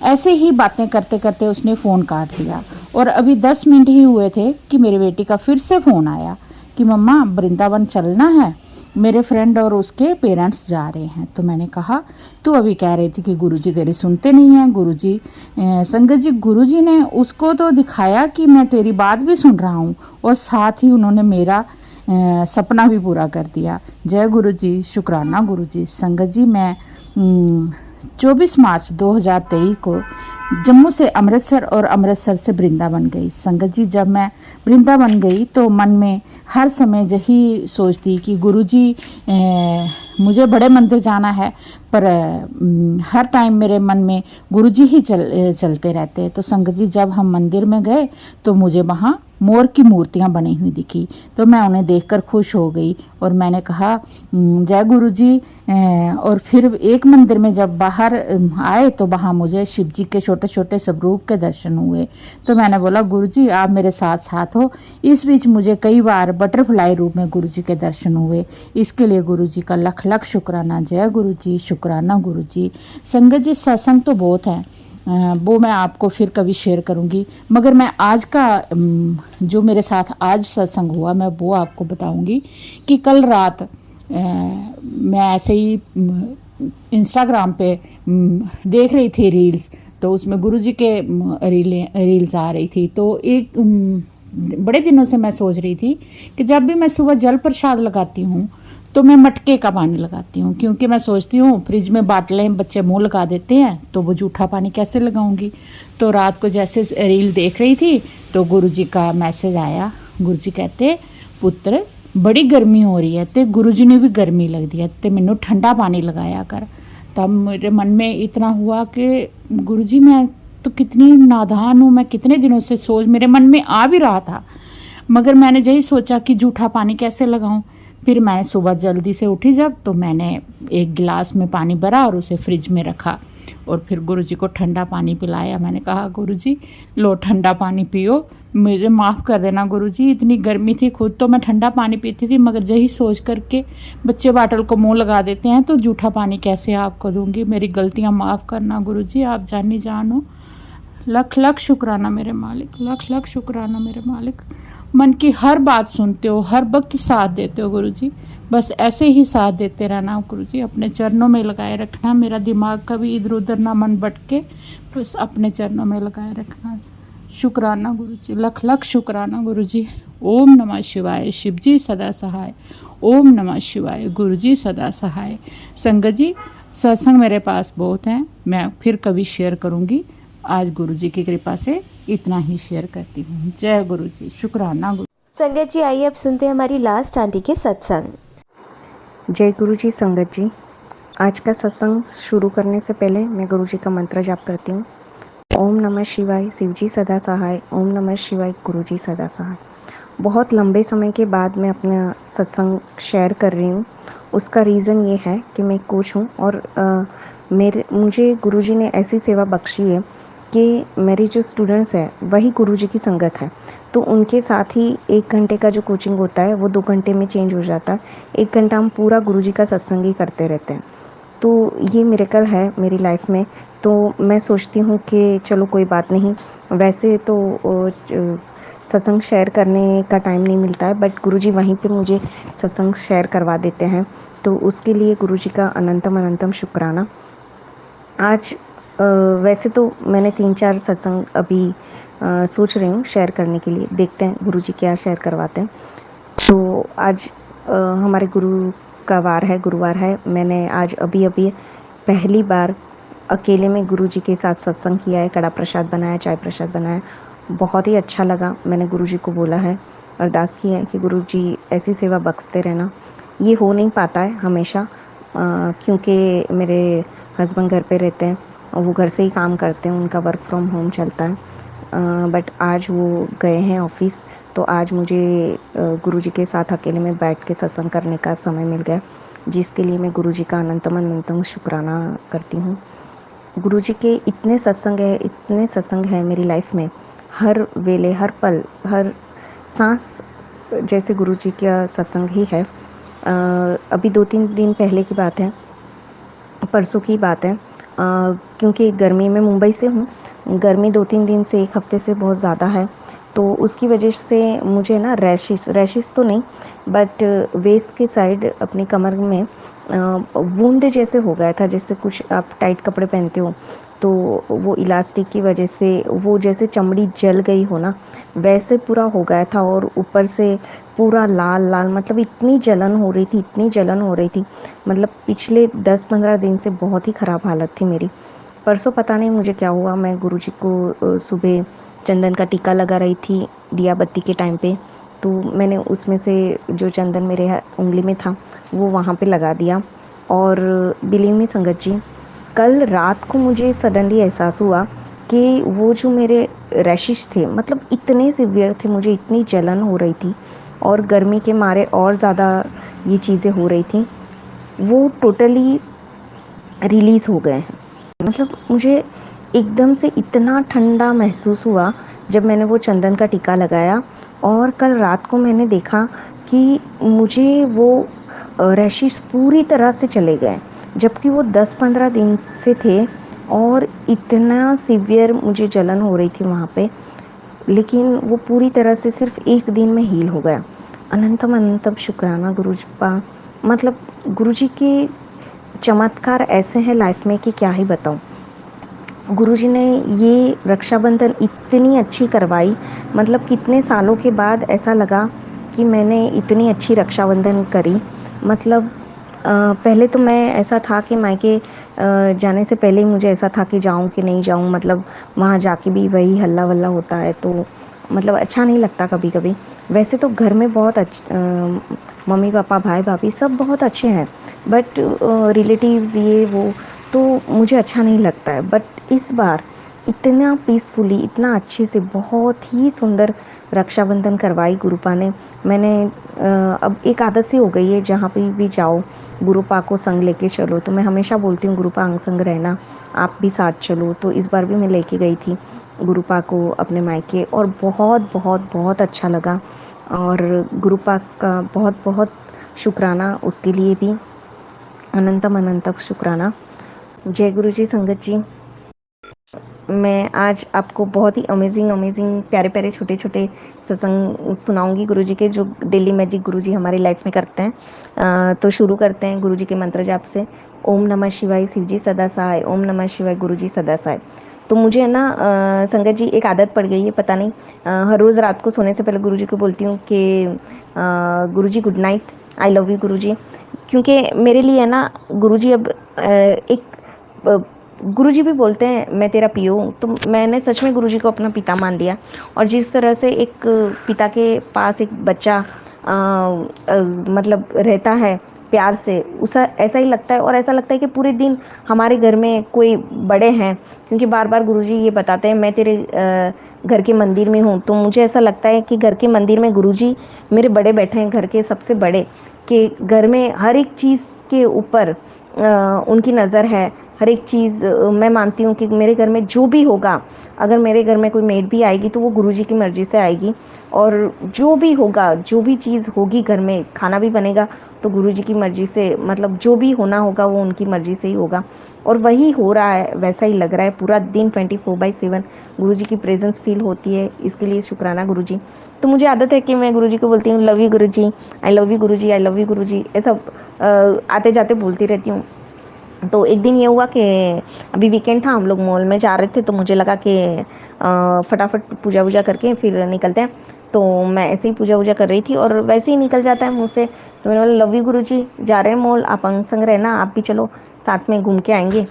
ऐसे ही बातें करते करते उसने फ़ोन काट दिया और अभी 10 मिनट ही हुए थे कि मेरी बेटी का फिर से फ़ोन आया कि मम्मा वृंदावन चलना है। मेरे फ्रेंड और उसके पेरेंट्स जा रहे हैं। तो मैंने कहा, तू अभी कह रही थी कि गुरुजी तेरी सुनते नहीं हैं। गुरुजी संगत जी, गुरुजी ने उसको तो दिखाया कि मैं तेरी बात भी सुन रहा हूँ और साथ ही उन्होंने मेरा सपना भी पूरा कर दिया। जय गुरुजी, शुक्राना गुरुजी। संगत जी, मैं 24 मार्च 2023 को जम्मू से अमृतसर और अमृतसर से वृंदावन गई। संगत जी, जब मैं वृंदावन गई तो मन में हर समय यही सोचती कि गुरुजी मुझे बड़े मंदिर जाना है, पर हर टाइम मेरे मन में गुरुजी ही चलते रहते। तो संगत जी, जब हम मंदिर में गए तो मुझे वहाँ मोर की मूर्तियाँ बनी हुई दिखी, तो मैं उन्हें देखकर खुश हो गई और मैंने कहा जय गुरुजी। और फिर एक मंदिर में जब बाहर आए तो वहाँ मुझे शिव जी के छोटे छोटे स्वरूप के दर्शन हुए। तो मैंने बोला, गुरुजी आप मेरे साथ साथ हो। इस बीच मुझे कई बार बटरफ्लाई रूप में गुरुजी के दर्शन हुए। इसके लिए गुरुजी का लख लख शुक्राना। जय गुरुजी, शुक्राना गुरुजी। संगत जी, सत्संग तो बहुत है, वो मैं आपको फिर कभी शेयर करूंगी, मगर मैं आज का जो मेरे साथ आज सत्संग हुआ मैं वो आपको बताऊंगी कि कल रात मैं ऐसे ही इंस्टाग्राम पे देख रही थी रील्स, तो उसमें गुरुजी के रील्स आ रही थी। तो एक बड़े दिनों से मैं सोच रही थी कि जब भी मैं सुबह जल प्रसाद लगाती हूँ तो मैं मटके का पानी लगाती हूँ, क्योंकि मैं सोचती हूँ फ्रिज में बाटलें बच्चे मुंह लगा देते हैं तो वो जूठा पानी कैसे लगाऊंगी। तो रात को जैसे रील देख रही थी तो गुरुजी का मैसेज आया। गुरुजी कहते, पुत्र बड़ी गर्मी हो रही है ते गुरुजी ने भी गर्मी लगती है ते मैनू ठंडा पानी लगाया कर। तब मेरे मन में इतना हुआ कि गुरुजी मैं तो कितनी नादान हूँ, मैं कितने दिनों से सोच, मेरे मन में आ भी रहा था, मगर मैंने यही सोचा कि जूठा पानी कैसे लगाऊं। फिर मैं सुबह जल्दी से उठी जब, तो मैंने एक गिलास में पानी भरा और उसे फ्रिज में रखा और फिर गुरुजी को ठंडा पानी पिलाया। मैंने कहा, गुरुजी लो ठंडा पानी पियो, मुझे माफ़ कर देना गुरुजी, इतनी गर्मी थी, खुद तो मैं ठंडा पानी पीती थी, मगर यही सोच करके बच्चे बाटल को मुंह लगा देते हैं तो जूठा पानी कैसे आपको दूंगी, मेरी गलतियाँ माफ़ करना गुरुजी, आप जानी जान हो। लख लख शुक्राना मेरे मालिक, लख लख शुक्राना मेरे मालिक। मन की हर बात सुनते हो, हर वक्त साथ देते हो गुरुजी, बस ऐसे ही साथ देते रहना गुरुजी, अपने चरणों में लगाए रखना, मेरा दिमाग कभी इधर उधर ना मन भटके, बस अपने चरणों में लगाए रखना। शुक्राना गुरुजी, लख लख शुक्राना गुरुजी। ओम नमः शिवाय, शिव जी सदा सहाय। ओम नमः शिवाय, गुरुजी सदा सहाय। संगत जी, सत्संग मेरे पास बहुत हैं, मैं फिर कभी शेयर करूँगी। आज गुरुजी की कृपा से इतना ही शेयर करती हूँ। जय गुरुजी, शुक्राना गुरु। संगत जी, आइए अब सुनते हैं हमारी लास्ट आंटी के सत्संग। जय गुरु जी। संगत जी, आज का सत्संग शुरू करने से पहले मैं गुरु जी का मंत्र जाप करती हूँ। ओम नमः शिवाय, शिव जी सदा सहाय। ओम नमः शिवाय, गुरु जी सदा सहाय। बहुत लंबे समय के बाद मैं अपना सत्संग शेयर कर रही हूँ। उसका रीज़न ये है कि मैं कोच हूँ और मुझे गुरु जी ने ऐसी सेवा बख्शी है कि मेरी जो स्टूडेंट्स हैं वही गुरुजी की संगत है, तो उनके साथ ही 1 घंटे का जो कोचिंग होता है वो 2 घंटे में चेंज हो जाता है। 1 घंटा हम पूरा गुरुजी का सत्संग ही करते रहते हैं। तो ये मिरेकल है मेरी लाइफ में। तो मैं सोचती हूँ कि चलो कोई बात नहीं, वैसे तो सत्संग शेयर करने का टाइम नहीं मिलता है, बट गुरुजी वहीं पे मुझे सत्संग शेयर करवा देते हैं, तो उसके लिए गुरुजी का अनंतम अनंतम शुक्राना। आज वैसे तो मैंने 3-4 सत्संग अभी सोच रही हूँ शेयर करने के लिए, देखते हैं गुरुजी क्या शेयर करवाते हैं। तो आज हमारे गुरु का वार है, गुरुवार है। मैंने आज अभी पहली बार अकेले में गुरुजी के साथ सत्संग किया है, कड़ा प्रसाद बनाया, चाय प्रसाद बनाया, बहुत ही अच्छा लगा। मैंने गुरुजी को बोला है, अरदास की है कि गुरुजी ऐसी सेवा बख्शते रहना। ये हो नहीं पाता है हमेशा, क्योंकि मेरे हस्बैंड घर पे रहते हैं और वो घर से ही काम करते हैं, उनका वर्क फ्रॉम होम चलता है, बट आज वो गए हैं ऑफिस, तो आज मुझे गुरुजी के साथ अकेले में बैठ के सत्संग करने का समय मिल गया, जिसके लिए मैं गुरुजी का अनंतम अनंतम शुक्राना करती हूँ। गुरुजी के इतने सत्संग है मेरी लाइफ में, हर वेले, हर पल, हर सांस जैसे गुरुजी का सत्संग ही है। अभी 2-3 दिन पहले की बात है, परसों की बात है, क्योंकि गर्मी में मुंबई से हूँ, गर्मी 2-3 दिन से 1 हफ्ते से बहुत ज़्यादा है तो उसकी वजह से मुझे ना रैशेस तो नहीं, बट वेस्ट के साइड अपनी कमर में वुंड जैसे हो गया था। जैसे कुछ आप टाइट कपड़े पहनते हो तो वो इलास्टिक की वजह से वो जैसे चमड़ी जल गई हो ना, वैसे पूरा हो गया था। और ऊपर से पूरा लाल लाल, मतलब इतनी जलन हो रही थी, इतनी जलन हो रही थी। मतलब पिछले 10-15 दिन से बहुत ही ख़राब हालत थी मेरी। परसों पता नहीं मुझे क्या हुआ, मैं गुरुजी को सुबह चंदन का टीका लगा रही थी दिया बत्ती के टाइम पे। तो मैंने उसमें से जो चंदन मेरे उंगली में था वो वहाँ पे लगा दिया। और बिलीव मी संगत जी, कल रात को मुझे सडनली एहसास हुआ कि वो जो मेरे रैशेस थे, मतलब इतने सिवियर थे, मुझे इतनी जलन हो रही थी और गर्मी के मारे और ज़्यादा ये चीज़ें हो रही थी, वो टोटली रिलीज़ हो गए हैं। मतलब मुझे एकदम से इतना ठंडा महसूस हुआ जब मैंने वो चंदन का टीका लगाया। और कल रात को मैंने देखा कि मुझे वो रैशेस पूरी तरह से चले गए, जबकि वो 10-15 दिन से थे और इतना सीवियर मुझे जलन हो रही थी वहाँ पे। लेकिन वो पूरी तरह से सिर्फ एक दिन में हील हो गया। अनंतम अनंतम शुक्राना गुरुजी का। मतलब गुरुजी के चमत्कार ऐसे हैं लाइफ में कि क्या ही बताऊँ। गुरुजी ने ये रक्षाबंधन इतनी अच्छी करवाई, मतलब कितने सालों के बाद ऐसा लगा कि मैंने इतनी अच्छी रक्षाबंधन करी। मतलब पहले तो मैं ऐसा था कि मायके जाने से पहले ही मुझे ऐसा था कि जाऊँ कि नहीं जाऊँ। मतलब वहाँ जाके भी वही हल्ला वल्ला होता है तो मतलब अच्छा नहीं लगता कभी कभी। वैसे तो घर में बहुत मम्मी पापा भाई भाभी सब बहुत अच्छे हैं, बट रिलेटिव्स ये वो तो मुझे अच्छा नहीं लगता है। बट इस बार इतना पीसफुली, इतना अच्छे से, बहुत ही सुंदर रक्षाबंधन करवाई गुरुपा ने। मैंने अब एक आदत सी हो गई है, जहाँ पे भी जाओ गुरुपा को संग लेके चलो। तो मैं हमेशा बोलती हूँ गुरुपा अंग संग रहना, आप भी साथ चलो। तो इस बार भी मैं लेके गई थी गुरुपा को अपने मायके और बहुत बहुत बहुत अच्छा लगा। और गुरुपा का बहुत बहुत शुक्राना उसके लिए भी, अनंतम अनंतम शुक्राना। जय गुरु जी संगत जी। मैं आज आपको बहुत ही अमेजिंग प्यारे प्यारे छोटे छोटे सत्संग सुनाऊंगी गुरु जी के, जो डेली मैजिक गुरु जी हमारी लाइफ में करते हैं। तो शुरू करते हैं गुरु जी के मंत्र जाप से। ओम नमः शिवाय शिव जी सदा सहाय, ओम नमः शिवाय गुरु जी सदा सहाय। तो मुझे है ना संगत जी एक आदत पड़ गई है, पता नहीं हर रोज़ रात को सोने से पहले गुरु जी को बोलती हूँ कि Guru ji good night, I love you Guru ji. क्योंकि मेरे लिए है ना गुरु जी अब एक गुरुजी भी बोलते हैं मैं तेरा पियो हूँ। तो मैंने सच में गुरुजी को अपना पिता मान लिया। और जिस तरह से एक पिता के पास एक बच्चा मतलब रहता है प्यार से, उसा ऐसा ही लगता है। और ऐसा लगता है कि पूरे दिन हमारे घर में कोई बड़े हैं, क्योंकि बार बार गुरुजी ये बताते हैं मैं तेरे घर के मंदिर में हूँ। तो मुझे ऐसा लगता है कि घर के मंदिर में गुरुजी मेरे बड़े बैठे हैं, घर के सबसे बड़े, कि घर में हर एक चीज़ के ऊपर उनकी नज़र है। हर एक चीज़ मैं मानती हूँ कि मेरे घर में जो भी होगा, अगर मेरे घर में कोई मेड भी आएगी तो वो गुरुजी की मर्ज़ी से आएगी। और जो भी होगा, जो भी चीज़ होगी घर में, खाना भी बनेगा तो गुरुजी की मर्ज़ी से, मतलब जो भी होना होगा वो उनकी मर्ज़ी से ही होगा। और वही हो रहा है, वैसा ही लग रहा है। पूरा दिन 24/7 गुरुजी की प्रेजेंस फील होती है, इसके लिए शुक्राना गुरुजी। तो मुझे आदत है कि मैं गुरुजी को बोलती हूँ love you Guruji, I love you Guruji, I love you Guruji, ऐसा आते जाते बोलती रहती हूँ। तो एक दिन ये हुआ कि अभी वीकेंड था, हम लोग मॉल में जा रहे थे, तो मुझे लगा कि फटाफट पूजा वूजा करके फिर निकलते हैं। तो मैं ऐसे ही पूजा वूजा कर रही थी और वैसे ही निकल जाता है मुँह से। तो मैंने बोला लव यू गुरु जी, जा रहे हैं मॉल, आप अंग संग रहना, आप भी चलो, साथ में घूम के आएंगे।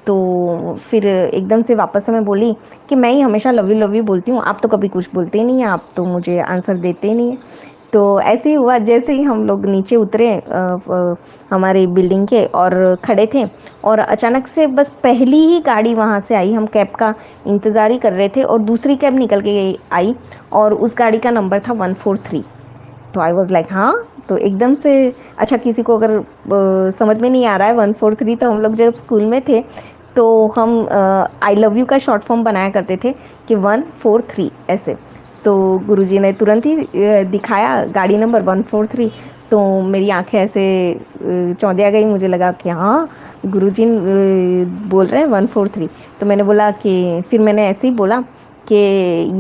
तो फिर एकदम से वापस से मैं बोली कि मैं ही हमेशा लव यू बोलती हूँ, आप तो कभी कुछ बोलते ही नहीं हैं, आप तो मुझे आंसर देते ही नहीं हैं। तो ऐसे ही हुआ, जैसे ही हम लोग नीचे उतरे हमारी बिल्डिंग के और खड़े थे, और अचानक से बस पहली ही गाड़ी वहाँ से आई, हम कैब का इंतज़ार ही कर रहे थे और दूसरी कैब निकल के आई और उस गाड़ी का नंबर था 143। तो आई वॉज लाइक हाँ। तो एकदम से, अच्छा किसी को अगर समझ में नहीं आ रहा है 143, तो हम लोग जब स्कूल में थे तो हम आई लव यू का शॉर्ट फॉर्म बनाया करते थे कि 143 ऐसे। तो गुरुजी ने तुरंत ही दिखाया गाड़ी नंबर 143। तो मेरी आंखें ऐसे चौंधिया गई, मुझे लगा कि हाँ गुरुजी बोल रहे हैं 143। तो मैंने बोला कि, फिर मैंने ऐसे ही बोला कि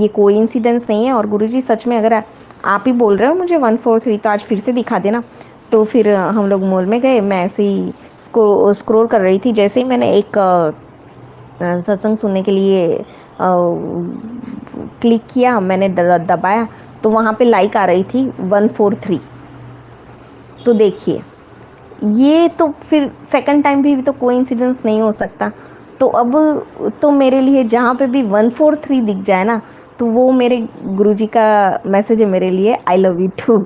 ये कोइंसिडेंस नहीं है, और गुरुजी सच में अगर आप ही बोल रहे हो मुझे 143 तो आज फिर से दिखा देना। तो फिर हम लोग मॉल में गए, मैं ऐसे ही स्क्रॉल कर रही थी, जैसे ही मैंने एक सत्संग सुनने के लिए क्लिक किया, मैंने दबाया, तो वहाँ पे लाइक आ रही थी 143। तो देखिए, ये तो फिर सेकंड टाइम भी तो कोइंसिडेंस नहीं हो सकता। तो अब तो मेरे लिए जहाँ पे भी 143 दिख जाए ना, तो वो मेरे गुरुजी का मैसेज है मेरे लिए, आई लव यू टू।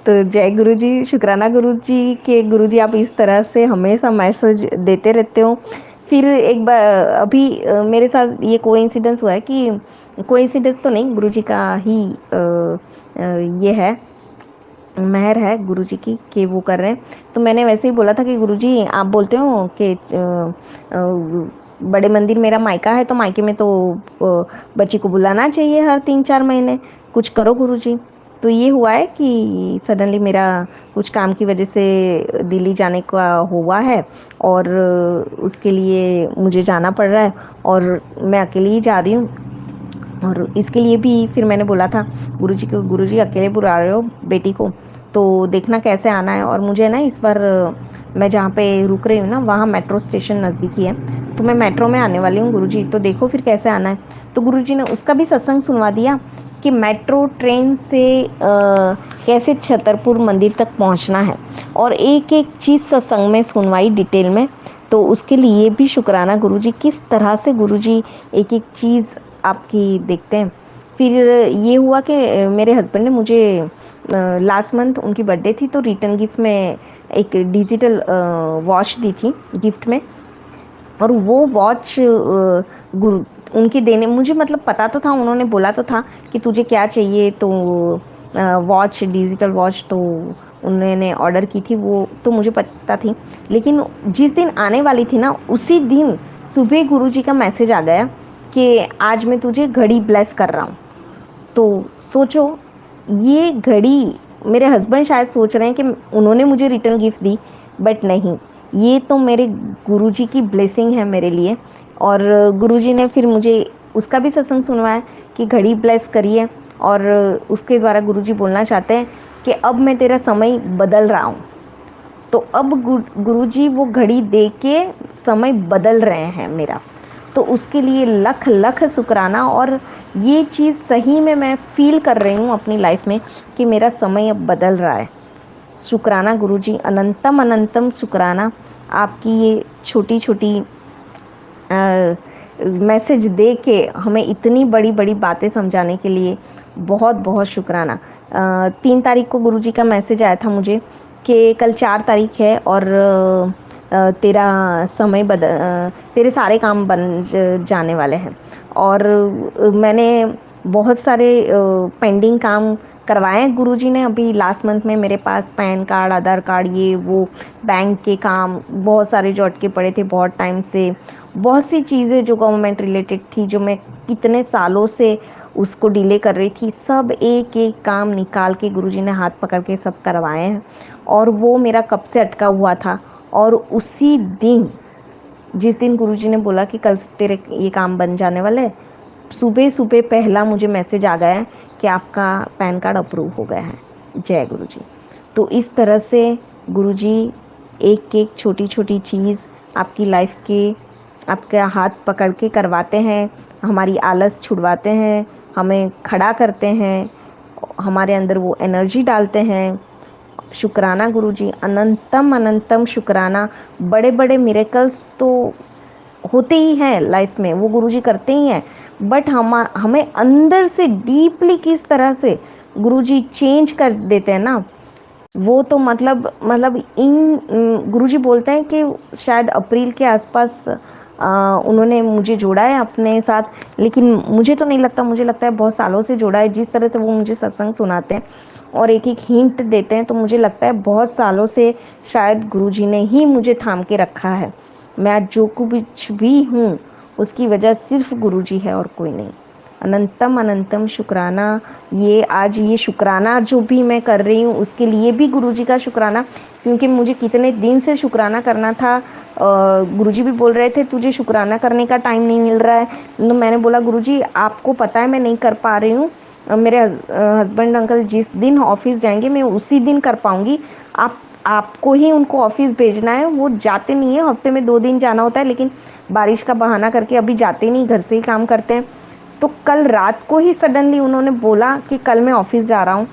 तो जय गुरुजी, शुक्राना गुरुजी के गुरुजी आप इस तरह से हमेशा मैसेज देते रहते हो। फिर एक बार अभी मेरे साथ ये कोइंसिडेंस हुआ है कि कोइंसिडेंस तो नहीं, गुरुजी का ही ये है, मेहर है गुरुजी की कि वो कर रहे हैं। तो मैंने वैसे ही बोला था कि गुरुजी आप बोलते हो कि बड़े मंदिर मेरा मायका है, तो मायके में तो बच्ची को बुलाना चाहिए हर 3-4 महीने, कुछ करो गुरुजी। तो ये हुआ है कि सडनली मेरा कुछ काम की वजह से दिल्ली जाने का हुआ है, और उसके लिए मुझे जाना पड़ रहा है, और मैं अकेली ही जा रही हूँ। और इसके लिए भी फिर मैंने बोला था गुरुजी को, गुरुजी अकेले बुला रहे हो बेटी को, तो देखना कैसे आना है। और मुझे ना इस बार मैं जहाँ पे रुक रही हूँ ना, वहाँ मेट्रो स्टेशन नज़दीकी है, तो मैं मेट्रो में आने वाली हूँ गुरुजी, तो देखो फिर कैसे आना है। तो गुरुजी ने उसका भी सत्संग सुनवा दिया कि मेट्रो ट्रेन से कैसे छतरपुर मंदिर तक पहुँचना है, और एक एक चीज़ सत्संग में सुनवाई डिटेल में। तो उसके लिए भी शुक्राना गुरुजी, किस तरह से गुरुजी एक एक चीज़ आपकी देखते हैं। फिर ये हुआ कि मेरे हस्बैंड ने मुझे लास्ट मंथ उनकी बर्थडे थी, तो रिटर्न गिफ्ट में एक डिजिटल वॉच दी थी गिफ्ट में। और वो वॉच गुरु उनके देने, मुझे मतलब पता तो था, उन्होंने बोला तो था कि तुझे क्या चाहिए, तो वॉच, डिजिटल वॉच तो उन्होंने ऑर्डर की थी, वो तो मुझे पता थी। लेकिन जिस दिन आने वाली थी ना, उसी दिन सुबह गुरुजी का मैसेज आ गया कि आज मैं तुझे घड़ी ब्लेस कर रहा हूँ। तो सोचो, ये घड़ी मेरे हस्बैंड शायद सोच रहे हैं कि उन्होंने मुझे रिटर्न गिफ्ट दी, बट नहीं, ये तो मेरे गुरुजी की ब्लेसिंग है मेरे लिए। और गुरुजी ने फिर मुझे उसका भी सत्संग सुनवाया कि घड़ी ब्लेस करिए, और उसके द्वारा गुरुजी बोलना चाहते हैं कि अब मैं तेरा समय बदल रहा हूँ। तो अब गुरुजी वो घड़ी दे के समय बदल रहे हैं मेरा, तो उसके लिए लख लख शुक्राना। और ये चीज़ सही में मैं फील कर रही हूँ अपनी लाइफ में कि मेरा समय अब बदल रहा है। शुक्राना गुरुजी, अनंतम अनंतम शुक्राना, आपकी ये छोटी छोटी मैसेज दे के हमें इतनी बड़ी बड़ी बातें समझाने के लिए बहुत बहुत शुक्राना। 3 तारीख को गुरुजी का मैसेज आया था मुझे कि कल 4 तारीख है, और तेरा समय तेरे सारे काम बन जाने वाले हैं। और मैंने बहुत सारे पेंडिंग काम करवाए हैं गुरुजी ने। अभी लास्ट मंथ में मेरे पास पैन कार्ड, आधार कार्ड, ये वो बैंक के काम बहुत सारे जो अटके पड़े थे बहुत टाइम से, बहुत सी चीज़ें जो गवर्नमेंट रिलेटेड थी, जो मैं कितने सालों से उसको डिले कर रही थी, सब एक एक काम निकाल के गुरुजी ने हाथ पकड़ के सब करवाए हैं। और वो मेरा कब से अटका हुआ था, और उसी दिन, जिस दिन गुरुजी ने बोला कि कल से तेरे ये काम बन जाने वाले, सुबह सुबह पहला मुझे मैसेज आ गया है कि आपका पैन कार्ड अप्रूव हो गया है। जय गुरुजी। तो इस तरह से गुरुजी एक एक छोटी छोटी चीज़ आपकी लाइफ के आपके हाथ पकड़ के करवाते हैं, हमारी आलस छुड़वाते हैं, हमें खड़ा करते हैं, हमारे अंदर वो एनर्जी डालते हैं। शुक्राना गुरुजी, अनंतम अनंतम शुक्राना। बड़े बड़े मिरेकल्स तो होते ही हैं लाइफ में, वो गुरुजी करते ही हैं, बट हमें अंदर से डीपली किस तरह से गुरुजी चेंज कर देते हैं ना, वो तो मतलब इन गुरुजी बोलते हैं कि शायद अप्रैल के आसपास उन्होंने मुझे जोड़ा है अपने साथ, लेकिन मुझे तो नहीं लगता, मुझे लगता है बहुत सालों से जोड़ा है। जिस तरह से वो मुझे सत्संग सुनाते हैं और एक एक हिंट देते हैं, तो मुझे लगता है बहुत सालों से शायद गुरुजी ने ही मुझे थाम के रखा है। मैं आज जो कुछ भी हूँ उसकी वजह सिर्फ गुरुजी है और कोई नहीं। अनंतम अनंतम शुक्राना। ये आज ये शुक्राना जो भी मैं कर रही हूँ उसके लिए भी गुरुजी का शुक्राना, क्योंकि मुझे कितने दिन से शुक्राना करना था। गुरुजी भी बोल रहे थे तुझे शुक्राना करने का टाइम नहीं मिल रहा है। तो मैंने बोला गुरुजी आपको पता है मैं नहीं कर पा रही हूँ, मेरे हस्बैंड अंकल जिस दिन ऑफिस जाएंगे मैं उसी दिन कर पाऊँगी। आपको ही उनको ऑफिस भेजना है, वो जाते नहीं है, हफ्ते में 2 दिन जाना होता है, लेकिन बारिश का बहाना करके अभी जाते नहीं, घर से ही काम करते हैं। तो कल रात को ही सडनली उन्होंने बोला कि कल मैं ऑफिस जा रहा हूँ।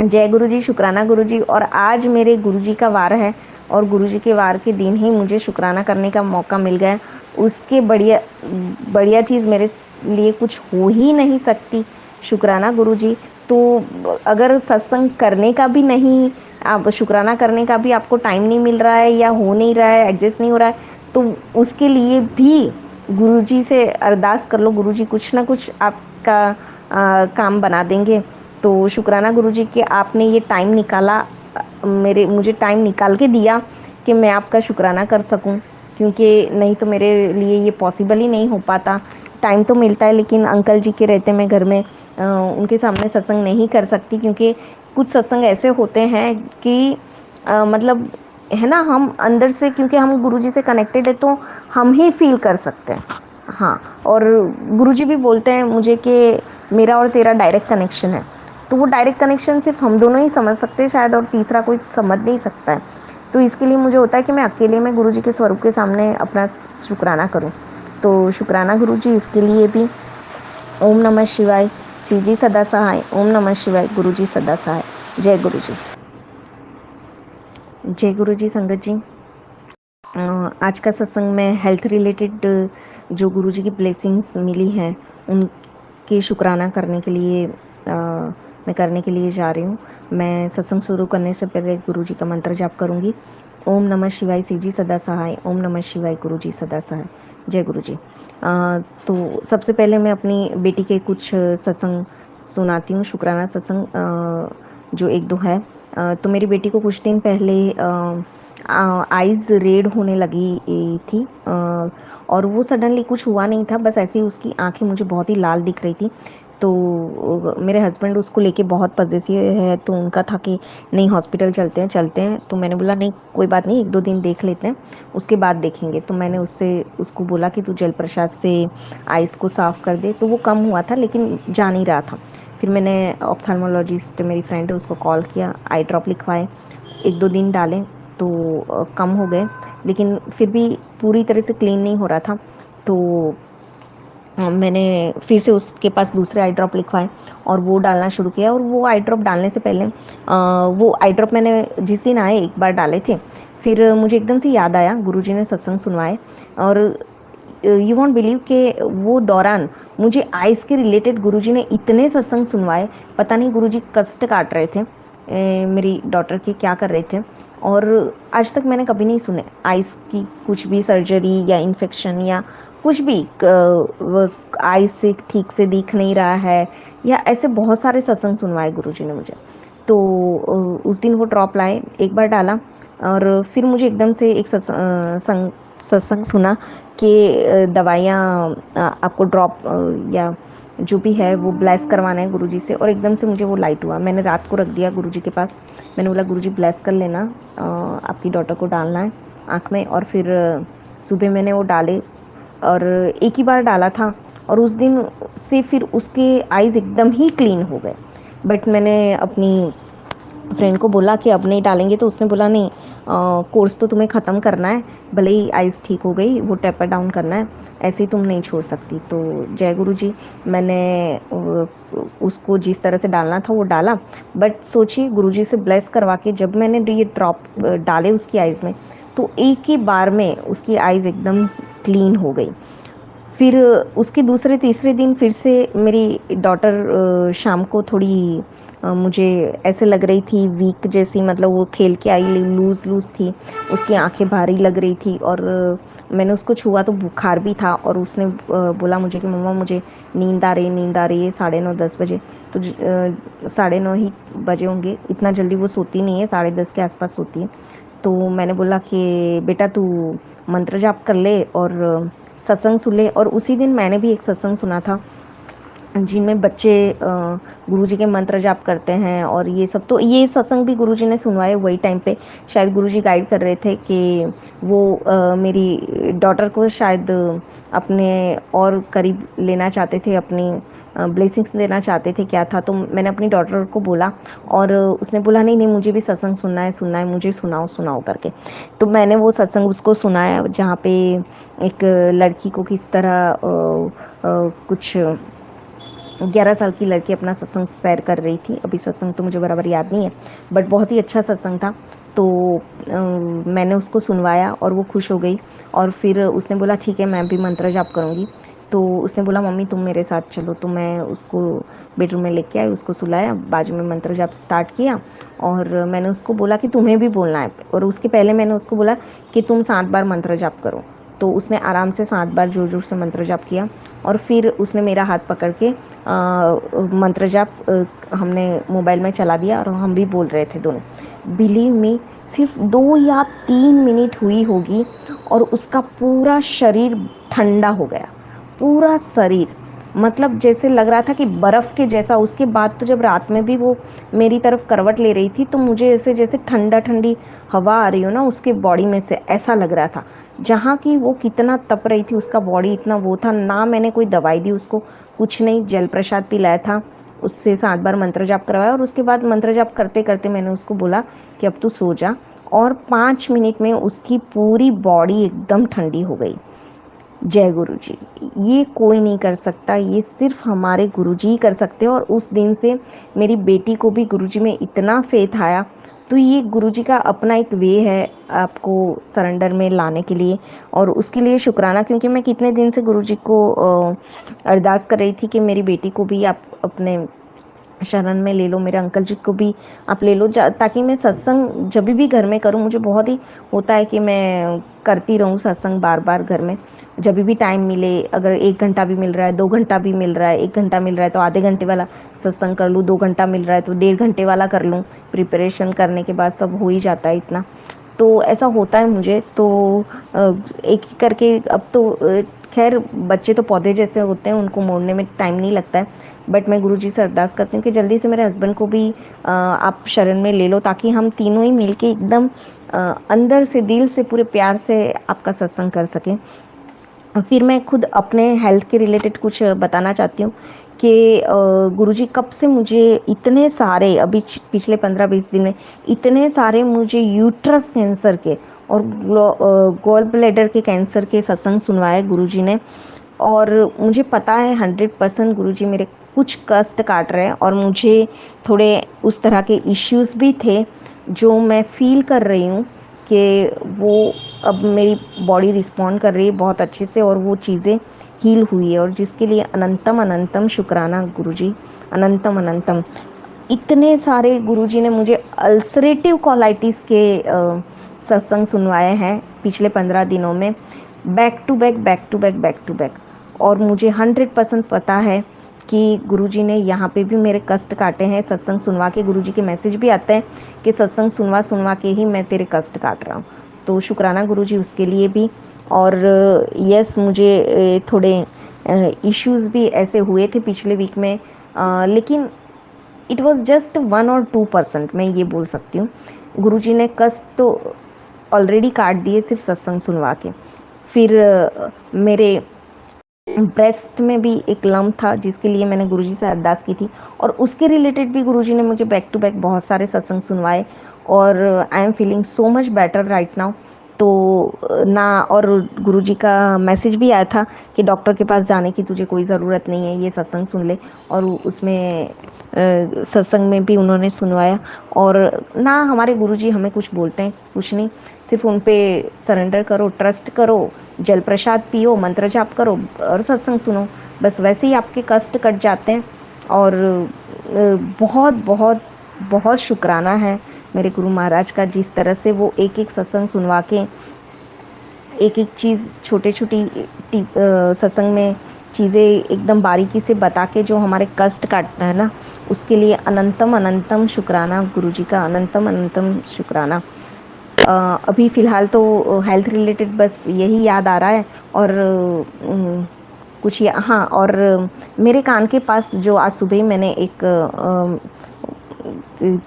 जय गुरुजी, शुक्राना गुरुजी। और आज मेरे गुरुजी का वार है और गुरुजी के वार के दिन ही मुझे शुक्राना करने का मौका मिल गया। उसके बढ़िया चीज़ मेरे लिए कुछ हो ही नहीं सकती। शुक्राना गुरुजी। तो अगर सत्संग करने का भी नहीं, आप शुक्राना करने का भी आपको टाइम नहीं मिल रहा है या हो नहीं रहा है, एडजस्ट नहीं हो रहा है, तो उसके लिए भी गुरुजी से अरदास कर लो, गुरुजी कुछ ना कुछ आपका काम बना देंगे। तो शुक्राना गुरुजी कि आपने ये टाइम निकाला, मुझे टाइम निकाल के दिया कि मैं आपका शुक्राना कर सकूं, क्योंकि नहीं तो मेरे लिए ये पॉसिबल ही नहीं हो पाता। टाइम तो मिलता है लेकिन अंकल जी के रहते मैं घर में उनके सामने सत्संग नहीं कर सकती, क्योंकि कुछ सत्संग ऐसे होते हैं कि मतलब है ना, हम अंदर से, क्योंकि हम गुरुजी से कनेक्टेड है तो हम ही फील कर सकते हैं। हाँ, और गुरुजी भी बोलते हैं मुझे कि मेरा और तेरा डायरेक्ट कनेक्शन है। तो वो डायरेक्ट कनेक्शन सिर्फ हम दोनों ही समझ सकते हैं शायद, और तीसरा कोई समझ नहीं सकता है। तो इसके लिए मुझे होता है कि मैं अकेले में गुरुजी के स्वरूप के सामने अपना शुक्राना करूं। तो शुक्राना गुरुजी। इसके लिए भी ओम नमः शिवाय, शिव जी सदा सहाय। ओम नमः शिवाय, गुरुजी सदा सहाय। जय गुरुजी। जय गुरुजी संगत जी। आज का सत्संग में हेल्थ रिलेटेड जो गुरुजी की ब्लेसिंग्स मिली हैं उनके शुक्राना करने के लिए मैं करने के लिए जा रही हूँ। मैं सत्संग शुरू करने से पहले गुरुजी का मंत्र जाप करूँगी। ओम नमः शिवाय, शिव जी सदा सहाय। ओम नमः शिवाय, गुरुजी सदा सहाय। जय गुरुजी। तो सबसे पहले मैं अपनी बेटी के कुछ सत्संग सुनाती हूँ, शुक्राना सत्संग जो 1-2 है। तो मेरी बेटी को कुछ दिन पहले आइज़ रेड होने लगी थी, और वो सडनली कुछ हुआ नहीं था, बस ऐसे ही उसकी आंखें मुझे बहुत ही लाल दिख रही थी। तो मेरे हस्बैंड उसको लेके बहुत पजेसिव है, तो उनका था कि नहीं हॉस्पिटल चलते हैं। तो मैंने बोला नहीं कोई बात नहीं, 1-2 दिन देख लेते हैं, उसके बाद देखेंगे। तो मैंने उसको बोला कि तू जल प्रसाद से आइज़ को साफ़ कर दे। तो वो कम हुआ था लेकिन जा नहीं रहा था। फिर मैंने ऑप्थेल्मोलॉजिस्ट मेरी फ्रेंड है उसको कॉल किया, आई ड्रॉप लिखवाए, 1-2 दिन डालें तो कम हो गए, लेकिन फिर भी पूरी तरह से क्लीन नहीं हो रहा था। तो मैंने फिर से उसके पास दूसरे आई ड्रॉप लिखवाए और वो डालना शुरू किया। और वो आई ड्रॉप डालने से पहले वो आई ड्रॉप मैंने जिस दिन आए एक बार डाले थे, फिर मुझे एकदम से याद आया गुरुजी ने सत्संग सुनवाए, और यू वॉन्ट बिलीव कि वो दौरान मुझे आइज़ के रिलेटेड गुरुजी ने इतने सत्संग सुनवाए। पता नहीं गुरुजी कष्ट काट रहे थे मेरी डॉटर के, क्या कर रहे थे। और आज तक मैंने कभी नहीं सुने आइज़ की कुछ भी सर्जरी या इन्फेक्शन या कुछ भी, आइज़ से ठीक से दिख नहीं रहा है, या ऐसे बहुत सारे सत्संग सुनवाए गुरुजी ने मुझे। तो उस दिन वो ड्रॉप लाए, एक बार डाला और फिर मुझे एकदम से एक सत्संग सुना कि दवाइयाँ आपको ड्रॉप या जो भी है वो ब्लेस करवाना है गुरुजी से। और एकदम से मुझे वो लाइट हुआ। मैंने रात को रख दिया गुरुजी के पास, मैंने बोला गुरुजी ब्लेस कर लेना, आपकी डॉटर को डालना है आँख में। और फिर सुबह मैंने वो डाले और एक ही बार डाला था, और उस दिन से फिर उसके आइज़ एकदम ही क्लीन हो गए। बट मैंने अपनी फ्रेंड को बोला कि अब नहीं डालेंगे, तो उसने बोला नहीं, कोर्स तो तुम्हें ख़त्म करना है, भले ही आइज़ ठीक हो गई, वो टेपर डाउन करना है, ऐसे ही तुम नहीं छोड़ सकती। तो जय गुरुजी। मैंने उसको जिस तरह से डालना था वो डाला, बट सोचिए गुरुजी से ब्लेस करवा के जब मैंने ये ड्रॉप डाले उसकी आइज़ में, तो एक ही बार में उसकी आइज़ एकदम क्लीन हो गई। फिर उसके दूसरे तीसरे दिन फिर से मेरी डॉटर शाम को थोड़ी मुझे ऐसे लग रही थी वीक जैसी, मतलब वो खेल के आई लूज़ थी, उसकी आंखें भारी लग रही थी। और मैंने उसको छुआ तो बुखार भी था, और उसने बोला मुझे कि मम्मा मुझे नींद आ रही है 9:30-10 बजे। तो 9:30 ही बजे होंगे, इतना जल्दी वो सोती नहीं है, 10:30 के आसपास सोती है। तो मैंने बोला कि बेटा तू मंत्र जाप कर ले और सत्संग सुन ले। और उसी दिन मैंने भी एक सत्संग सुना था जिनमें बच्चे गुरुजी के मंत्र जाप करते हैं और ये सब। तो ये सत्संग भी गुरुजी ने सुनवाए वही टाइम पे। शायद गुरुजी गाइड कर रहे थे कि वो मेरी डॉटर को शायद अपने और करीब लेना चाहते थे, अपनी ब्लेसिंग्स देना चाहते थे, क्या था। तो मैंने अपनी डॉटर को बोला और उसने बोला नहीं नहीं मुझे भी सत्संग सुनना है, मुझे सुनाओ सुनाओ करके। तो मैंने वो सत्संग उसको सुनाया जहाँ पे एक लड़की को किस तरह कुछ 11 साल की लड़की अपना सत्संग सैर कर रही थी। अभी सत्संग तो मुझे बराबर याद नहीं है, बट बहुत ही अच्छा सत्संग था। तो मैंने उसको सुनवाया और वो खुश हो गई। और फिर उसने बोला ठीक है मैं भी मंत्र जाप करूँगी। तो उसने बोला मम्मी तुम मेरे साथ चलो। तो मैं उसको बेडरूम में लेके आई, उसको सुलाया, बाजू में मंत्र जाप स्टार्ट किया। और मैंने उसको बोला कि तुम्हें भी बोलना है, और उसके पहले मैंने उसको बोला कि तुम 7 बार मंत्र जाप करो। तो उसने आराम से 7 बार जोर जोर से मंत्र जाप किया। और फिर उसने मेरा हाथ पकड़ के मंत्र जाप हमने मोबाइल में चला दिया और हम भी बोल रहे थे दोनों। बिलीव मी, सिर्फ 2 या 3 मिनट हुई होगी और उसका पूरा शरीर ठंडा हो गया, पूरा शरीर, मतलब जैसे लग रहा था कि बर्फ़ के जैसा। उसके बाद तो जब रात में भी वो मेरी तरफ करवट ले रही थी तो मुझे ऐसे जैसे ठंडा ठंडी हवा आ रही हो ना उसके बॉडी में से, ऐसा लग रहा था। जहाँ की वो कितना तप रही थी, उसका बॉडी इतना वो था ना। मैंने कोई दवाई दी उसको, कुछ नहीं, जल प्रसाद पिलाया था, उससे 7 बार मंत्र जाप करवाया। और उसके बाद मंत्र जाप करते करते मैंने उसको बोला कि अब तू सो जा। और 5 मिनट में उसकी पूरी बॉडी एकदम ठंडी हो गई। जय गुरु जी। ये कोई नहीं कर सकता, ये सिर्फ हमारे गुरु जी ही कर सकते हो। और उस दिन से मेरी बेटी को भी गुरु जी में इतना फेथ आया। तो ये गुरु जी का अपना एक वे है आपको सरेंडर में लाने के लिए, और उसके लिए शुक्राना। क्योंकि मैं कितने दिन से गुरु जी को अरदास कर रही थी कि मेरी बेटी को भी आप अपने शरण में ले लो, मेरे अंकल जी को भी आप ले लो, ताकि मैं सत्संग जब भी घर में करूँ। मुझे बहुत ही होता है कि मैं करती रहूँ सत्संग बार बार घर में, जब भी टाइम मिले। अगर 1 घंटा भी मिल रहा है, 2 घंटा भी मिल रहा है, 1 घंटा मिल रहा है तो आधे घंटे वाला सत्संग कर लूँ, 2 घंटा मिल रहा है तो 1.5 घंटे वाला कर लूँ। प्रिपरेशन करने के बाद सब हो ही जाता है इतना, तो ऐसा होता है मुझे। तो एक एक करके अब तो खैर बच्चे तो पौधे जैसे होते हैं, उनको मोड़ने में टाइम नहीं लगता है। बट मैं गुरुजी से अरदास करती हूँ कि जल्दी से मेरे हस्बैंड को भी आप शरण में ले लो, ताकि हम तीनों ही मिलके एकदम अंदर से दिल से पूरे प्यार से आपका सत्संग कर सकें। फिर मैं खुद अपने हेल्थ के रिलेटेड कुछ बताना चाहती हूँ कि गुरुजी कब से मुझे इतने सारे, अभी पिछले 15-20 दिन में इतने सारे मुझे यूट्रस कैंसर के और गॉल ब्लैडर के कैंसर के सत्संग सुनवाए गुरुजी ने। और मुझे पता है 100% गुरुजी मेरे कुछ कष्ट काट रहे हैं, और मुझे थोड़े उस तरह के इश्यूज भी थे जो मैं फील कर रही हूँ कि वो अब मेरी बॉडी रिस्पॉन्ड कर रही है बहुत अच्छे से, और वो चीज़ें हील हुई है। और जिसके लिए अनंतम अनंतम शुक्राना गुरुजी, अनंतम अनंतम। इतने सारे गुरुजी ने मुझे अल्सरेटिव कोलाइटिस के सत्संग सुनवाए हैं पिछले 15 दिनों में, back to back back to back back to back. और मुझे 100% पता है कि गुरुजी ने यहाँ पे भी मेरे कष्ट काटे हैं सत्संग सुनवा के। गुरुजी के मैसेज भी आते हैं कि सत्संग सुनवा सुनवा के ही मैं तेरे कष्ट काट रहा हूँ। तो शुक्राना गुरुजी उसके लिए भी। और यस, मुझे थोड़े इश्यूज भी ऐसे हुए थे पिछले वीक में, लेकिन इट वॉज जस्ट 1 और 2%, मैं ये बोल सकती हूँ। गुरुजी ने कष्ट तो ऑलरेडी काट दिए सिर्फ सत्संग सुनवा के। फिर मेरे ब्रेस्ट में भी एक लम्प था जिसके लिए मैंने गुरुजी से अरदास की थी, और उसके रिलेटेड भी गुरुजी ने मुझे बैक टू बैक बहुत सारे सत्संग सुनवाए। और I am feeling so much better right now. तो ना, और गुरुजी का मैसेज भी आया था कि डॉक्टर के पास जाने की तुझे कोई ज़रूरत नहीं है, ये सत्संग सुन ले। और उसमें सत्संग में भी उन्होंने सुनवाया। और ना हमारे गुरुजी हमें कुछ बोलते हैं कुछ नहीं, सिर्फ उन पे सरेंडर करो, ट्रस्ट करो, जल प्रसाद पियो, मंत्र जाप करो और सत्संग सुनो, बस वैसे ही आपके कष्ट कट जाते हैं। और बहुत बहुत बहुत शुक्राना है मेरे गुरु महाराज का, जिस तरह से वो एक एक सत्संग सुनवा के एक एक चीज़ छोटे छोटी सत्संग में चीज़ें एकदम बारीकी से बता के जो हमारे कष्ट काटता है ना, उसके लिए अनंतम अनंतम शुक्राना गुरुजी का, अनंतम अनंतम शुक्राना। अभी फ़िलहाल तो हेल्थ रिलेटेड बस यही याद आ रहा है। और कुछ या हाँ, और मेरे कान के पास जो आज सुबह ही मैंने एक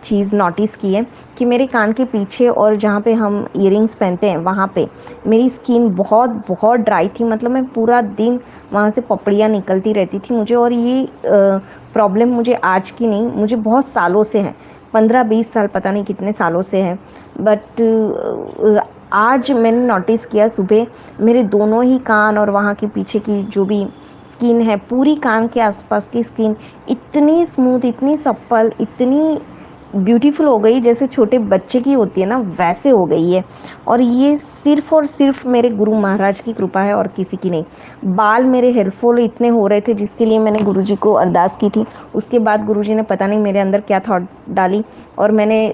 चीज़ नोटिस की है कि मेरे कान के पीछे और जहाँ पे हम इयरिंग्स पहनते हैं वहाँ पे मेरी स्किन बहुत बहुत ड्राई थी। मतलब मैं पूरा दिन वहाँ से पपड़ियाँ निकलती रहती थी मुझे, और ये प्रॉब्लम मुझे आज की नहीं, मुझे बहुत सालों से है, 15-20 साल, पता नहीं कितने सालों से है। बट आज मैंने नोटिस किया सुबह मेरे दोनों ही कान और वहाँ के पीछे की जो भी स्किन है, पूरी कान के आसपास की स्किन इतनी स्मूथ, इतनी सप्पल, इतनी ब्यूटीफुल हो गई जैसे छोटे बच्चे की होती है ना, वैसे हो गई है। और ये सिर्फ और सिर्फ मेरे गुरु महाराज की कृपा है और किसी की नहीं। बाल मेरे हेयरफॉल इतने हो रहे थे जिसके लिए मैंने गुरुजी को अरदास की थी। उसके बाद गुरुजी ने पता नहीं मेरे अंदर क्या थॉट डाली, और मैंने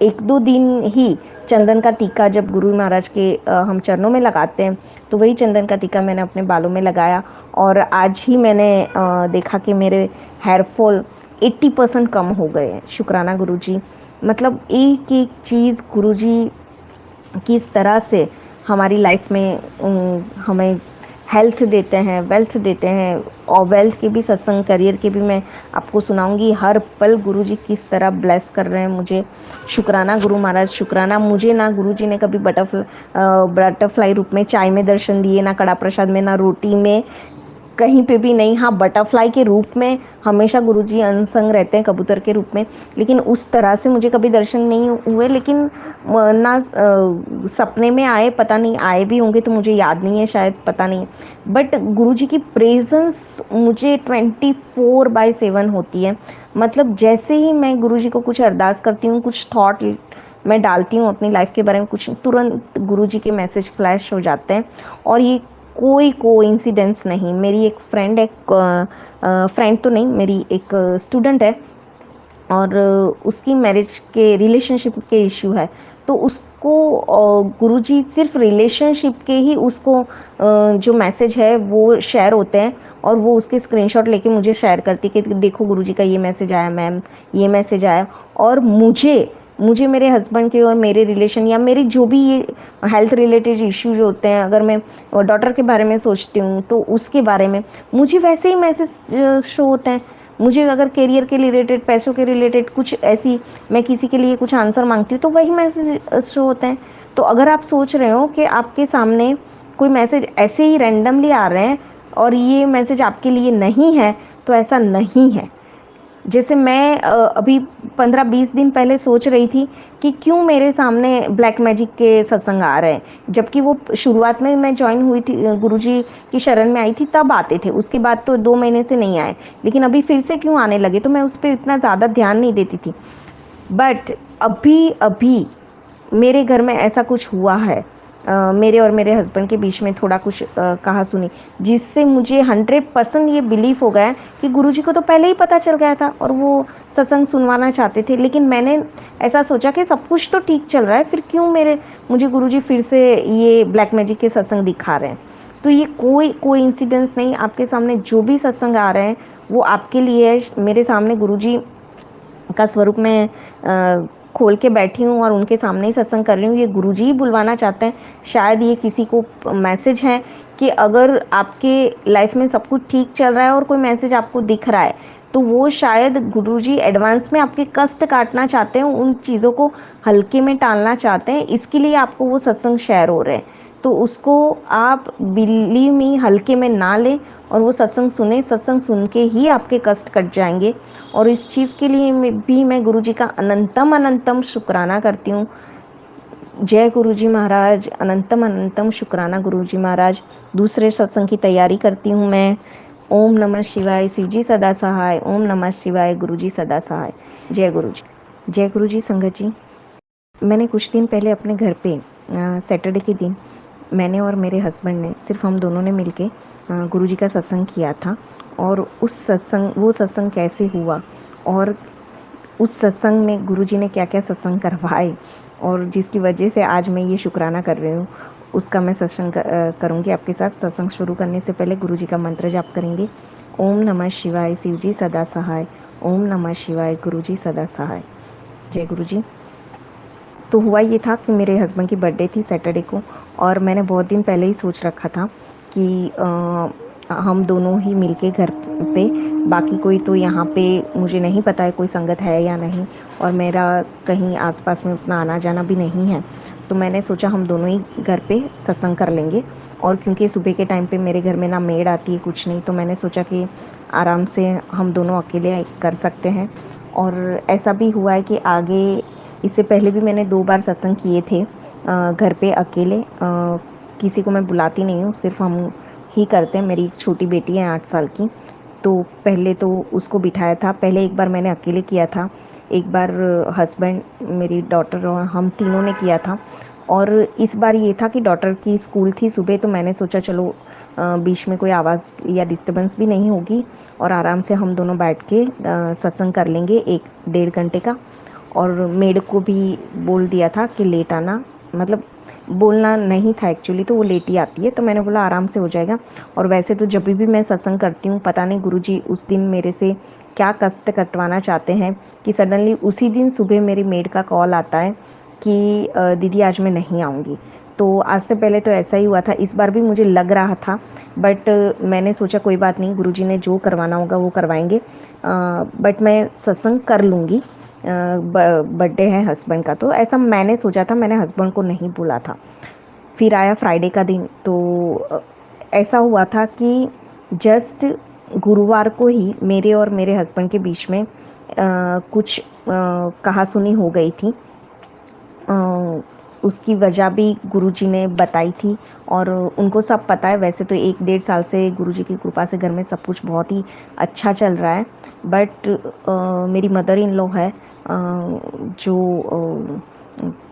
1-2 दिन ही चंदन का टीका, जब गुरु महाराज के हम चरणों में लगाते हैं, तो वही चंदन का टीका मैंने अपने बालों में लगाया। और आज ही मैंने देखा कि मेरे हेयर फॉल 80% कम हो गए हैं। शुक्राना गुरुजी। मतलब एक एक चीज़ गुरुजी किस तरह से हमारी लाइफ में हमें हेल्थ देते हैं, वेल्थ देते हैं। और वेल्थ के भी सत्संग, करियर के भी मैं आपको सुनाऊंगी। हर पल गुरुजी किस तरह ब्लेस कर रहे हैं मुझे। शुक्राना गुरु महाराज, शुक्राना। मुझे ना गुरुजी ने कभी बटरफ्लाई रूप में चाय में दर्शन दिए, ना कड़ा प्रसाद में, ना रोटी में, कहीं पे भी नहीं। हाँ, बटरफ्लाई के रूप में हमेशा गुरुजी अनसंग रहते हैं, कबूतर के रूप में, लेकिन उस तरह से मुझे कभी दर्शन नहीं हुए। लेकिन ना सपने में आए, पता नहीं आए भी होंगे तो मुझे याद नहीं है शायद, पता नहीं। बट गुरुजी की प्रेजेंस मुझे 24/7 होती है। मतलब जैसे ही मैं गुरुजी को कुछ अरदास करती हूँ, कुछ थॉट मैं डालती हूँ अपनी लाइफ के बारे में, कुछ तुरंत गुरुजी के मैसेज फ्लैश हो जाते हैं। और ये कोई कोइंसिडेंस नहीं। मेरी एक फ्रेंड है, फ्रेंड तो नहीं, मेरी एक स्टूडेंट है, और उसकी मैरिज के रिलेशनशिप के इश्यू है, तो उसको गुरुजी सिर्फ रिलेशनशिप के ही उसको जो मैसेज है वो शेयर होते हैं, और वो उसके स्क्रीनशॉट लेके मुझे शेयर करती कि देखो गुरुजी का ये मैसेज आया मैम, ये मैसेज आया। और मुझे मेरे हस्बैंड के और मेरे रिलेशन, या मेरे जो भी ये हेल्थ रिलेटेड इश्यू जो होते हैं, अगर मैं डॉटर के बारे में सोचती हूँ तो उसके बारे में मुझे वैसे ही मैसेज शो होते हैं। मुझे अगर करियर के रिलेटेड, पैसों के रिलेटेड कुछ ऐसी, मैं किसी के लिए कुछ आंसर मांगती हूँ तो वही मैसेज शो होते हैं। तो अगर आप सोच रहे हो कि आपके सामने कोई मैसेज ऐसे ही रैंडमली आ रहे हैं और ये मैसेज आपके लिए नहीं है, तो ऐसा नहीं है। जैसे मैं अभी 15-20 दिन पहले सोच रही थी कि क्यों मेरे सामने ब्लैक मैजिक के सत्संग आ रहे हैं, जबकि वो शुरुआत में मैं ज्वाइन हुई थी, गुरुजी की शरण में आई थी तब आते थे, उसके बाद तो 2 महीने से नहीं आए। लेकिन अभी फिर से क्यों आने लगे, तो मैं उस पर इतना ज़्यादा ध्यान नहीं देती थी। बट अभी अभी मेरे घर में ऐसा कुछ हुआ है, मेरे और मेरे हस्बैंड के बीच में थोड़ा कुछ कहा सुनी, जिससे मुझे 100% ये बिलीव हो गया कि गुरुजी को तो पहले ही पता चल गया था और वो सत्संग सुनवाना चाहते थे। लेकिन मैंने ऐसा सोचा कि सब कुछ तो ठीक चल रहा है, फिर क्यों मुझे गुरुजी फिर से ये ब्लैक मैजिक के सत्संग दिखा रहे हैं। तो ये कोई इंसिडेंस नहीं। आपके सामने जो भी सत्संग आ रहे हैं वो आपके लिए है। मेरे सामने गुरुजी का स्वरूप में खोल के बैठी हूँ और उनके सामने ही सत्संग कर रही हूँ। ये गुरुजी ही बुलवाना चाहते हैं। शायद ये किसी को मैसेज है कि अगर आपके लाइफ में सब कुछ ठीक चल रहा है और कोई मैसेज आपको दिख रहा है, तो वो शायद गुरुजी एडवांस में आपके कष्ट काटना चाहते हैं, उन चीज़ों को हल्के में टालना चाहते हैं, इसके लिए आपको वो सत्संग शेयर हो रहे हैं। तो उसको आप बिलीव मी हल्के में ना लें और वो सत्संग सुने। सत्संग सुन के ही आपके कष्ट कट जाएंगे। और इस चीज़ के लिए मैं गुरुजी का अनंतम अनंतम शुक्राना करती हूँ। जय गुरुजी महाराज, अनंतम अनंतम शुक्राना गुरुजी महाराज। दूसरे सत्संग की तैयारी करती हूँ मैं। ओम नमः शिवाय, शिवजी सदा सहाय। ओम नमः शिवाय, गुरुजी सदा सहाय। जय गुरुजी। जय गुरुजी संगत जी। मैंने कुछ दिन पहले अपने घर पे सैटरडे के दिन मैंने और मेरे हस्बैंड ने, सिर्फ हम दोनों ने मिलके गुरुजी का सत्संग किया था। और वो सत्संग कैसे हुआ और उस सत्संग में गुरुजी ने क्या क्या सत्संग करवाए, और जिसकी वजह से आज मैं ये शुक्राना कर रही हूँ, उसका मैं सत्संग करूँगी आपके साथ। सत्संग शुरू करने से पहले गुरुजी का मंत्र जाप करेंगे। ओम नमः शिवाय, शिवजी सदा सहाय। ओम नमः शिवाय, गुरुजी सदा सहाय। जय गुरुजी। तो हुआ ये था कि मेरे हस्बैंड की बर्थडे थी सैटरडे को, और मैंने बहुत दिन पहले ही सोच रखा था कि हम दोनों ही मिलके घर पे, बाकी कोई तो यहाँ पे मुझे नहीं पता है कोई संगत है या नहीं, और मेरा कहीं आसपास में उतना आना जाना भी नहीं है। तो मैंने सोचा हम दोनों ही घर पे सत्संग कर लेंगे। और क्योंकि सुबह के टाइम पे मेरे घर में ना मेड आती है कुछ नहीं, तो मैंने सोचा कि आराम से हम दोनों अकेले कर सकते हैं। और ऐसा भी हुआ है कि आगे इससे पहले भी मैंने 2 बार सत्संग किए थे घर पे अकेले। किसी को मैं बुलाती नहीं हूँ, सिर्फ हम ही करते हैं। मेरी एक छोटी बेटी है 8 साल की, तो पहले तो उसको बिठाया था। पहले एक बार मैंने अकेले किया था, एक बार हस्बैंड, मेरी डॉटर और हम तीनों ने किया था। और इस बार ये था कि डॉटर की स्कूल थी सुबह, तो मैंने सोचा चलो बीच में कोई आवाज़ या डिस्टर्बेंस भी नहीं होगी और आराम से हम दोनों बैठ के सत्संग कर लेंगे 1-1.5 घंटे का। और मेड को भी बोल दिया था कि लेट आना, मतलब बोलना नहीं था एक्चुअली, तो वो लेट ही आती है, तो मैंने बोला आराम से हो जाएगा। और वैसे तो जब भी मैं सत्संग करती हूँ, पता नहीं गुरुजी उस दिन मेरे से क्या कष्ट कटवाना चाहते हैं कि सडनली उसी दिन सुबह मेरी मेड का कॉल आता है कि दीदी आज मैं नहीं आऊँगी। तो आज से पहले तो ऐसा ही हुआ था, इस बार भी मुझे लग रहा था, बट मैंने सोचा कोई बात नहीं, गुरुजी ने जो करवाना होगा वो करवाएंगे, बट मैं सत्संग कर लूँगी। बर्थडे है हस्बैंड का, तो ऐसा मैंने सोचा था, मैंने हस्बैंड को नहीं बोला था। फिर आया फ्राइडे का दिन, तो ऐसा हुआ था कि जस्ट गुरुवार को ही मेरे और मेरे हस्बैंड के बीच में कुछ कहासुनी हो गई थी। उसकी वजह भी गुरुजी ने बताई थी और उनको सब पता है। वैसे तो 1-1.5 साल से गुरुजी की कृपा से घर में सब कुछ बहुत ही अच्छा चल रहा है, बट मेरी मदर इन लॉ है जो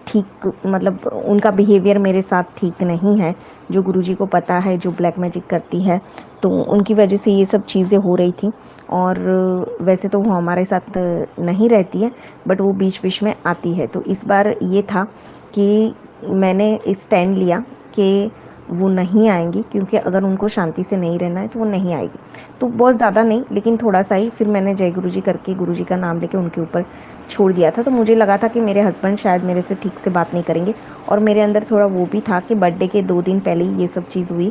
ठीक, मतलब उनका बिहेवियर मेरे साथ ठीक नहीं है, जो गुरुजी को पता है, जो ब्लैक मैजिक करती है, तो उनकी वजह से ये सब चीज़ें हो रही थी। और वैसे तो वो हमारे साथ नहीं रहती है, बट वो बीच बीच में आती है। तो इस बार ये था कि मैंने स्टैंड लिया कि वो नहीं आएंगी, क्योंकि अगर उनको शांति से नहीं रहना है तो वो नहीं आएगी। तो बहुत ज़्यादा नहीं, लेकिन थोड़ा सा ही। फिर मैंने जय गुरुजी करके गुरुजी का नाम लेके उनके ऊपर छोड़ दिया था। तो मुझे लगा था कि मेरे हस्बैंड शायद मेरे से ठीक से बात नहीं करेंगे, और मेरे अंदर थोड़ा वो भी था कि बर्थडे के 2 दिन पहले ही ये सब चीज़ हुई,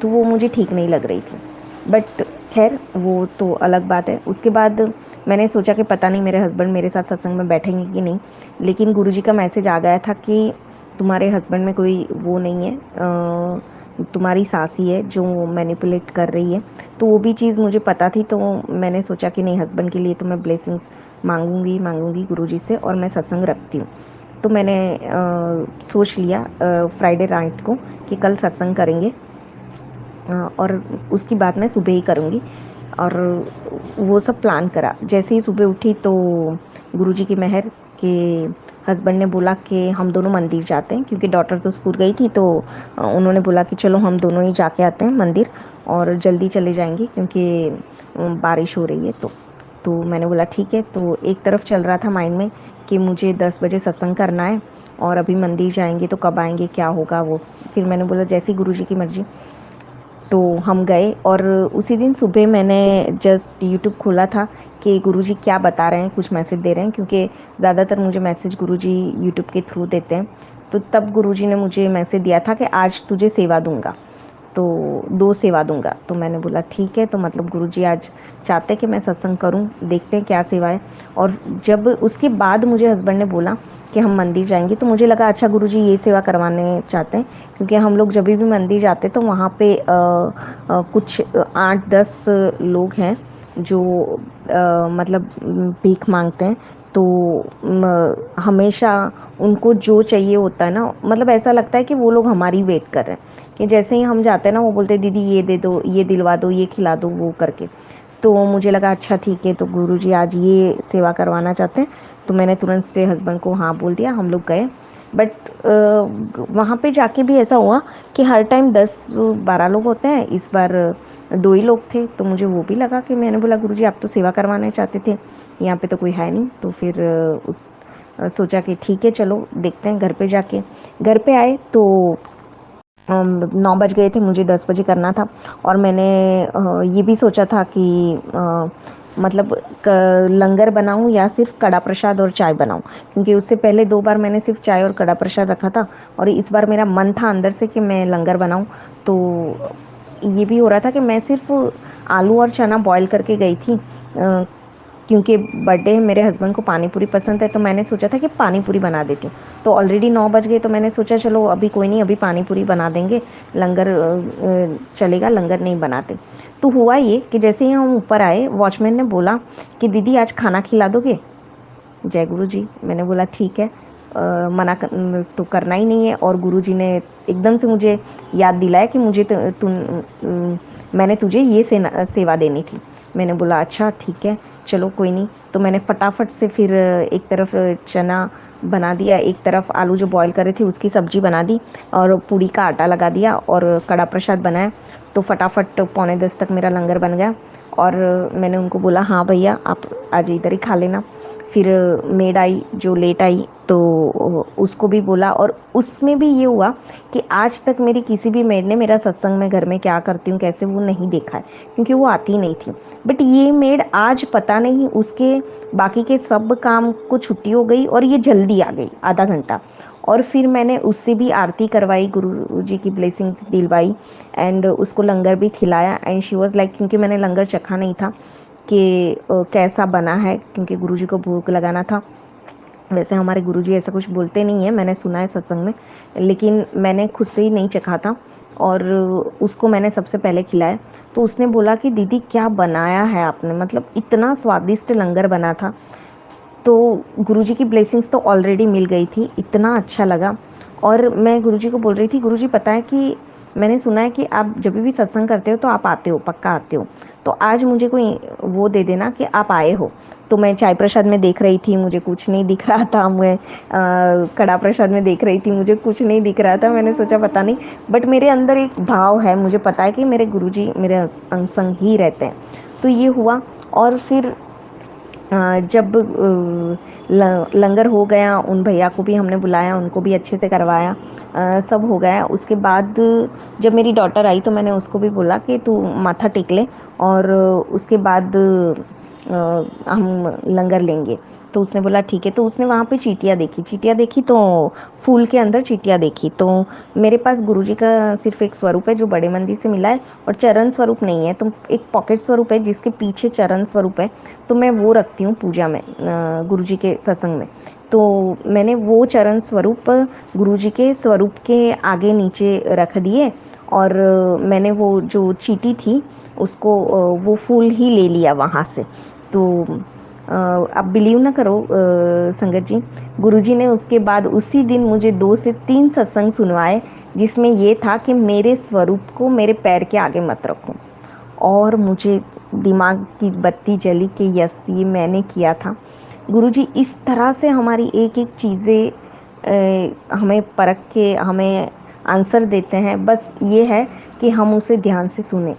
तो वो मुझे ठीक नहीं लग रही थी। बट खैर वो तो अलग बात है। उसके बाद मैंने सोचा कि पता नहीं मेरे हस्बैंड मेरे साथ सत्संग में बैठेंगे कि नहीं, लेकिन गुरुजी का मैसेज आ गया था कि तुम्हारे हस्बैंड में कोई वो नहीं है, तुम्हारी सास ही है जो मैनिपुलेट कर रही है। तो वो भी चीज़ मुझे पता थी, तो मैंने सोचा कि नहीं, हस्बैंड के लिए तो मैं ब्लेसिंग्स मांगूंगी गुरुजी से, और मैं सत्संग रखती हूँ। तो मैंने सोच लिया फ्राइडे नाइट को कि कल सत्संग करेंगे, और उसकी बात मैं सुबह ही करूँगी। और वो सब प्लान करा। जैसे ही सुबह उठी तो गुरुजी की मेहर के हस्बैंड ने बोला कि हम दोनों मंदिर जाते हैं, क्योंकि डॉटर तो स्कूल गई थी, तो उन्होंने बोला कि चलो हम दोनों ही जाके आते हैं मंदिर, और जल्दी चले जाएंगे क्योंकि बारिश हो रही है। तो मैंने बोला ठीक है। तो एक तरफ चल रहा था माइंड में कि मुझे 10 बजे सत्संग करना है, और अभी मंदिर जाएंगे तो कब आएंगे, क्या होगा वो। फिर मैंने बोला जैसी गुरुजी की मर्जी। तो हम गए, और उसी दिन सुबह मैंने जस्ट यूट्यूब खोला था कि गुरुजी क्या बता रहे हैं, कुछ मैसेज दे रहे हैं, क्योंकि ज़्यादातर मुझे मैसेज गुरुजी यूट्यूब के थ्रू देते हैं। तो तब गुरुजी ने मुझे मैसेज दिया था कि आज तुझे सेवा दूंगा, तो 2 सेवा दूंगा। तो मैंने बोला ठीक है, तो मतलब गुरुजी आज चाहते हैं कि मैं सत्संग करूं, देखते हैं क्या सेवा है। और जब उसके बाद मुझे हस्बैंड ने बोला कि हम मंदिर जाएंगे, तो मुझे लगा अच्छा गुरुजी ये सेवा करवाने चाहते हैं, क्योंकि हम लोग जब भी मंदिर जाते तो वहाँ पे कुछ 8-10 लोग हैं जो मतलब भीख मांगते हैं। तो हमेशा उनको जो चाहिए होता है ना, मतलब ऐसा लगता है कि वो लोग हमारी वेट कर रहे हैं, कि जैसे ही हम जाते हैं ना, वो बोलते हैं दीदी ये दे दो, ये दिलवा दो, ये खिला दो, वो करके। तो मुझे लगा अच्छा ठीक है, तो गुरुजी आज ये सेवा करवाना चाहते हैं। तो मैंने तुरंत से हस्बैंड को हाँ बोल दिया, हम लोग गए। बट वहाँ पे जाके भी ऐसा हुआ कि हर टाइम 10-12 लोग होते हैं, इस बार 2 ही लोग थे। तो मुझे वो भी लगा कि मैंने बोला गुरुजी आप तो सेवा करवाना चाहते थे, यहाँ पे तो कोई है नहीं। तो फिर सोचा कि ठीक है चलो देखते हैं। घर पे जाके घर पे आए तो 9 बज गए थे, मुझे 10 बजे करना था। और मैंने ये भी सोचा था कि मतलब लंगर बनाऊं या सिर्फ कड़ा प्रसाद और चाय बनाऊं, क्योंकि उससे पहले 2 बार मैंने सिर्फ चाय और कड़ा प्रसाद रखा था, और इस बार मेरा मन था अंदर से कि मैं लंगर बनाऊं। तो ये भी हो रहा था कि मैं सिर्फ आलू और चना बॉईल करके गई थी, क्योंकि बर्थडे है मेरे हस्बैंड को पानी पूरी पसंद है, तो मैंने सोचा था कि पानी पूरी बना देती हूँ। तो ऑलरेडी 9 बज गए, तो मैंने सोचा चलो अभी कोई नहीं, अभी पानी पूरी बना देंगे, लंगर चलेगा, लंगर नहीं बनाते। तो हुआ ये कि जैसे ही हम ऊपर आए, वॉचमैन ने बोला कि दीदी आज खाना खिला दोगे? जय गुरु जी। मैंने बोला ठीक है, तो करना ही नहीं है। और गुरु जी ने एकदम से मुझे याद दिलाया कि मुझे मैंने तुझे ये सेवा देनी थी। मैंने बोला अच्छा ठीक है, चलो कोई नहीं। तो मैंने फटाफट से फिर एक तरफ चना बना दिया, एक तरफ आलू जो बॉईल करे थे उसकी सब्जी बना दी, और पूड़ी का आटा लगा दिया, और कड़ा प्रसाद बनाया। तो फटाफट 9:45 तक मेरा लंगर बन गया। और मैंने उनको बोला हाँ भैया आप आज इधर ही खा लेना। फिर मेड आई जो लेट आई, तो उसको भी बोला। और उसमें भी ये हुआ कि आज तक मेरी किसी भी मेड ने मेरा सत्संग में घर में क्या करती हूँ कैसे वो नहीं देखा है, क्योंकि वो आती नहीं थी। बट ये मेड आज पता नहीं उसके बाकी के सब काम को छुट्टी हो गई और ये जल्दी आ गई आधा घंटा। और फिर मैंने उससे भी आरती करवाई, गुरु जी की ब्लेसिंग्स दिलवाई, एंड उसको लंगर भी खिलाया। एंड शी वॉज लाइक, क्योंकि मैंने लंगर चखा नहीं था कि कैसा बना है, क्योंकि गुरुजी को भोग लगाना था। वैसे हमारे गुरुजी ऐसा कुछ बोलते नहीं है, मैंने सुना है सत्संग में, लेकिन मैंने खुद से ही नहीं चखा था और उसको मैंने सबसे पहले खिलाया। तो उसने बोला कि दीदी क्या बनाया है आपने, मतलब इतना स्वादिष्ट लंगर बना था। तो गुरुजी की ब्लेसिंग्स तो ऑलरेडी मिल गई थी, इतना अच्छा लगा। और मैं गुरुजी को बोल रही थी, गुरुजी पता है कि मैंने सुना है कि आप जब भी सत्संग करते हो तो आप आते हो, पक्का आते हो, तो आज मुझे कोई वो दे देना कि आप आए हो। तो मैं चाय प्रसाद में देख रही थी, मुझे कुछ नहीं दिख रहा था। मैं कड़ा प्रसाद में देख रही थी, मुझे कुछ नहीं दिख रहा था। मैंने सोचा पता नहीं, बट मेरे अंदर एक भाव है, मुझे पता है कि मेरे गुरुजी मेरे अंग ही रहते हैं। तो ये हुआ। और फिर जब लंगर हो गया, उन भैया को भी हमने बुलाया, उनको भी अच्छे से करवाया, सब हो गया। उसके बाद जब मेरी डॉटर आई तो मैंने उसको भी बोला कि तू माथा टेक ले, और उसके बाद हम लंगर लेंगे। तो उसने बोला ठीक है। तो उसने वहाँ पे चीटियाँ देखी तो फूल के अंदर चीटियाँ देखी। तो मेरे पास गुरुजी का सिर्फ एक स्वरूप है जो बड़े मंदिर से मिला है, और चरण स्वरूप नहीं है, तो एक पॉकेट स्वरूप है जिसके पीछे चरण स्वरूप है। तो मैं वो रखती हूँ पूजा में, गुरुजी के सत्संग में। तो मैंने वो चरण स्वरूप गुरुजी के स्वरूप के आगे नीचे रख दिए, और मैंने वो जो चीटी थी उसको वो फूल ही ले लिया वहाँ से। तो आप बिलीव ना करो संगत जी, गुरुजी ने उसके बाद उसी दिन मुझे 2 से 3 सत्संग सुनवाए, जिसमें ये था कि मेरे स्वरूप को मेरे पैर के आगे मत रखो। और मुझे दिमाग की बत्ती जली कि यस ये मैंने किया था। गुरुजी इस तरह से हमारी एक एक चीज़ें हमें परख के हमें आंसर देते हैं। बस ये है कि हम उसे ध्यान से सुने,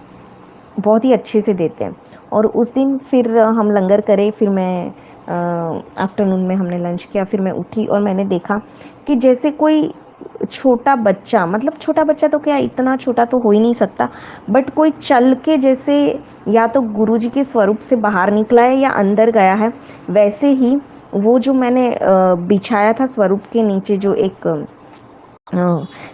बहुत ही अच्छे से देते हैं। और उस दिन फिर हम लंगर करे, फिर मैं आफ्टरनून में हमने लंच किया, फिर मैं उठी और मैंने देखा कि जैसे कोई छोटा बच्चा, मतलब छोटा बच्चा तो क्या, इतना छोटा तो हो ही नहीं सकता, बट कोई चल के जैसे या तो गुरुजी के स्वरूप से बाहर निकला है या अंदर गया है, वैसे ही वो जो मैंने बिछाया था स्वरूप के नीचे, जो एक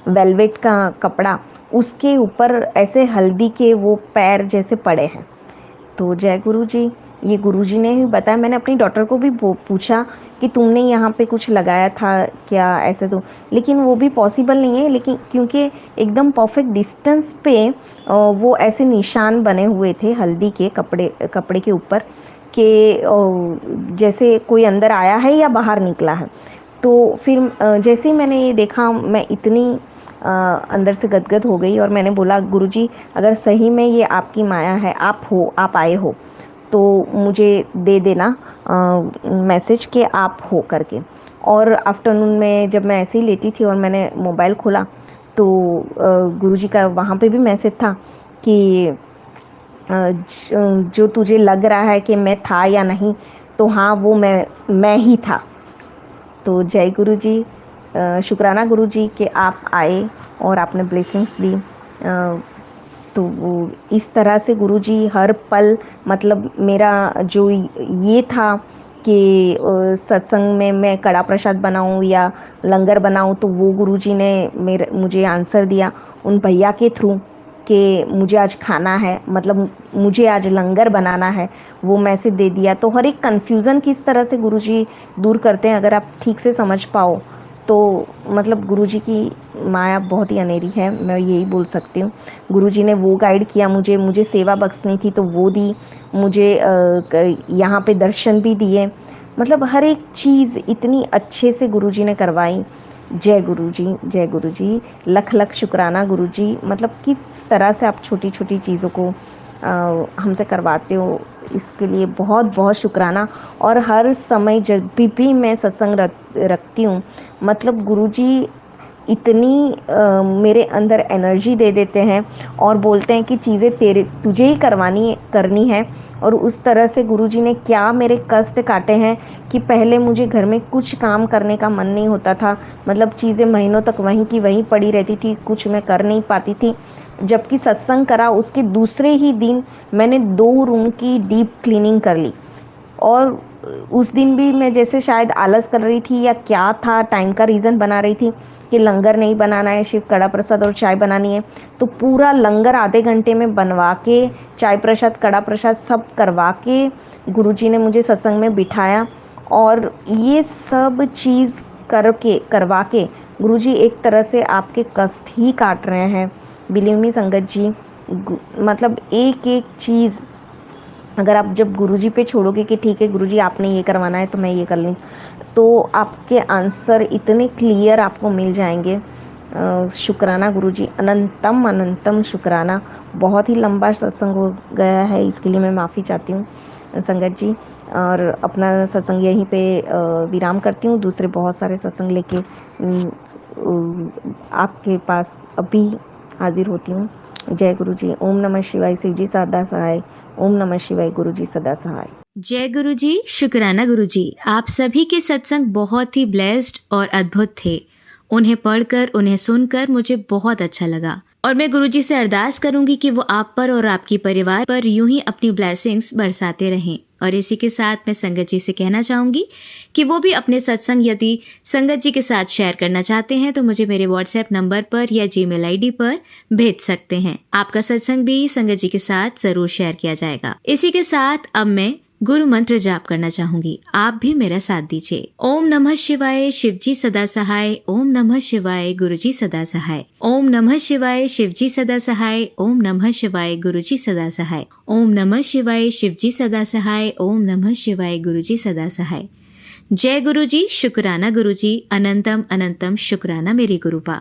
वेलवेट का कपड़ा, उसके ऊपर ऐसे हल्दी के वो पैर जैसे पड़े हैं। तो जय गुरु जी, ये गुरुजी ने ही बताया। मैंने अपनी डॉटर को भी पूछा कि तुमने यहाँ पे कुछ लगाया था क्या, ऐसे तो, लेकिन वो भी पॉसिबल नहीं है। लेकिन क्योंकि एकदम परफेक्ट डिस्टेंस पे वो ऐसे निशान बने हुए थे हल्दी के कपड़े के ऊपर, कि जैसे कोई अंदर आया है या बाहर निकला है। तो फिर जैसे ही मैंने ये देखा, मैं इतनी अंदर से गदगद हो गई, और मैंने बोला गुरुजी अगर सही में ये आपकी माया है, आप आए हो, तो मुझे दे देना मैसेज कि आप हो करके। और आफ्टरनून में जब मैं ऐसे ही लेटी थी और मैंने मोबाइल खोला, तो गुरुजी का वहाँ पे भी मैसेज था कि जो तुझे लग रहा है कि मैं था या नहीं, तो हाँ वो मैं ही था। तो जय गुरु जी, शुक्राना गुरु जी कि आप आए और आपने ब्लेसिंग्स दी। तो वो इस तरह से गुरु जी हर पल, मतलब मेरा जो ये था कि सत्संग में मैं कड़ा प्रसाद बनाऊं या लंगर बनाऊं, तो वो गुरु जी ने मुझे आंसर दिया उन भैया के थ्रू। कि मुझे आज खाना है, मतलब मुझे आज लंगर बनाना है, वो मैसेज दे दिया। तो हर एक कन्फ्यूज़न किस तरह से गुरुजी दूर करते हैं, अगर आप ठीक से समझ पाओ तो मतलब गुरुजी की माया बहुत ही अनेरी है, मैं यही बोल सकती हूँ। गुरुजी ने वो गाइड किया मुझे सेवा बख्शनी थी तो वो दी, मुझे यहाँ पे दर्शन भी दिए, मतलब हर एक चीज़ इतनी अच्छे से गुरुजी ने करवाई। जय गुरुजी, लख लख शुक्राना गुरुजी। मतलब किस तरह से आप छोटी छोटी चीज़ों को हमसे करवाते हो, इसके लिए बहुत बहुत शुक्राना। और हर समय जब भी मैं सत्संग रखती हूँ, मतलब गुरुजी इतनी मेरे अंदर एनर्जी दे देते हैं और बोलते हैं कि चीज़ें तुझे ही करनी है। और उस तरह से गुरुजी ने क्या मेरे कष्ट काटे हैं कि पहले मुझे घर में कुछ काम करने का मन नहीं होता था, मतलब चीज़ें महीनों तक वहीं की वहीं पड़ी रहती थी, कुछ मैं कर नहीं पाती थी। जबकि सत्संग करा उसके दूसरे ही दिन मैंने 2 रूम की डीप क्लीनिंग कर ली। और उस दिन भी मैं जैसे शायद आलस कर रही थी या क्या था, टाइम का रीज़न बना रही थी कि लंगर नहीं बनाना है, सिर्फ कड़ा प्रसाद और चाय बनानी है। तो पूरा लंगर आधे घंटे में बनवा के, चाय प्रसाद कड़ा प्रसाद सब करवा के गुरुजी ने मुझे सत्संग में बिठाया। और ये सब चीज़ करवा के गुरुजी एक तरह से आपके कष्ट ही काट रहे हैं। बिलीव मी संगत जी, मतलब एक एक चीज़ अगर आप जब गुरुजी पे छोड़ोगे कि ठीक है गुरुजी आपने ये करवाना है तो मैं ये कर लूँ, तो आपके आंसर इतने क्लियर आपको मिल जाएंगे। शुक्राना गुरुजी, अनंतम अनंतम शुक्राना। बहुत ही लंबा सत्संग हो गया है, इसके लिए मैं माफ़ी चाहती हूँ संगत जी। और अपना सत्संग यहीं पे विराम करती हूँ। दूसरे बहुत सारे सत्संग लेके आपके पास अभी हाजिर होती हूँ। जय गुरुजी। ओम नमः शिवाय। शिवजी सदा सहाय। ओम नमः शिवाय। गुरुजी सदा सहाय। जय गुरुजी, शुक्राना गुरुजी। आप सभी के सत्संग बहुत ही ब्लेस्ड और अद्भुत थे। उन्हें पढ़कर, उन्हें सुनकर मुझे बहुत अच्छा लगा और मैं गुरुजी से अरदास करूंगी कि वो आप पर और आपके परिवार पर यूं ही अपनी ब्लेसिंग्स बरसाते रहें। और इसी के साथ मैं संगत जी से कहना चाहूंगी कि वो भी अपने सत्संग यदि संगत जी के साथ शेयर करना चाहते हैं तो मुझे मेरे व्हाट्सएप नंबर पर या जीमेल आईडी पर भेज सकते हैं। आपका सत्संग भी संगत जी के साथ जरूर शेयर किया जाएगा। इसी के साथ अब मैं गुरु मंत्र जाप करना चाहूंगी, आप भी मेरा साथ दीजिए। ओम नमः शिवाय, शिवजी सदा सहाय। ओम नमः शिवाय, गुरुजी सदा सहाय। ओम नमः शिवाय, शिवजी सदा सहाय। ओम नमः शिवाय, गुरुजी सदा सहाय। ओम नमः शिवाय, शिवजी सदा सहाय। ओम नमः शिवाय, गुरुजी सदा सहाय। जय गुरुजी, शुक्राना गुरुजी, अनंतम अनंतम शुक्राना मेरे गुरुपा।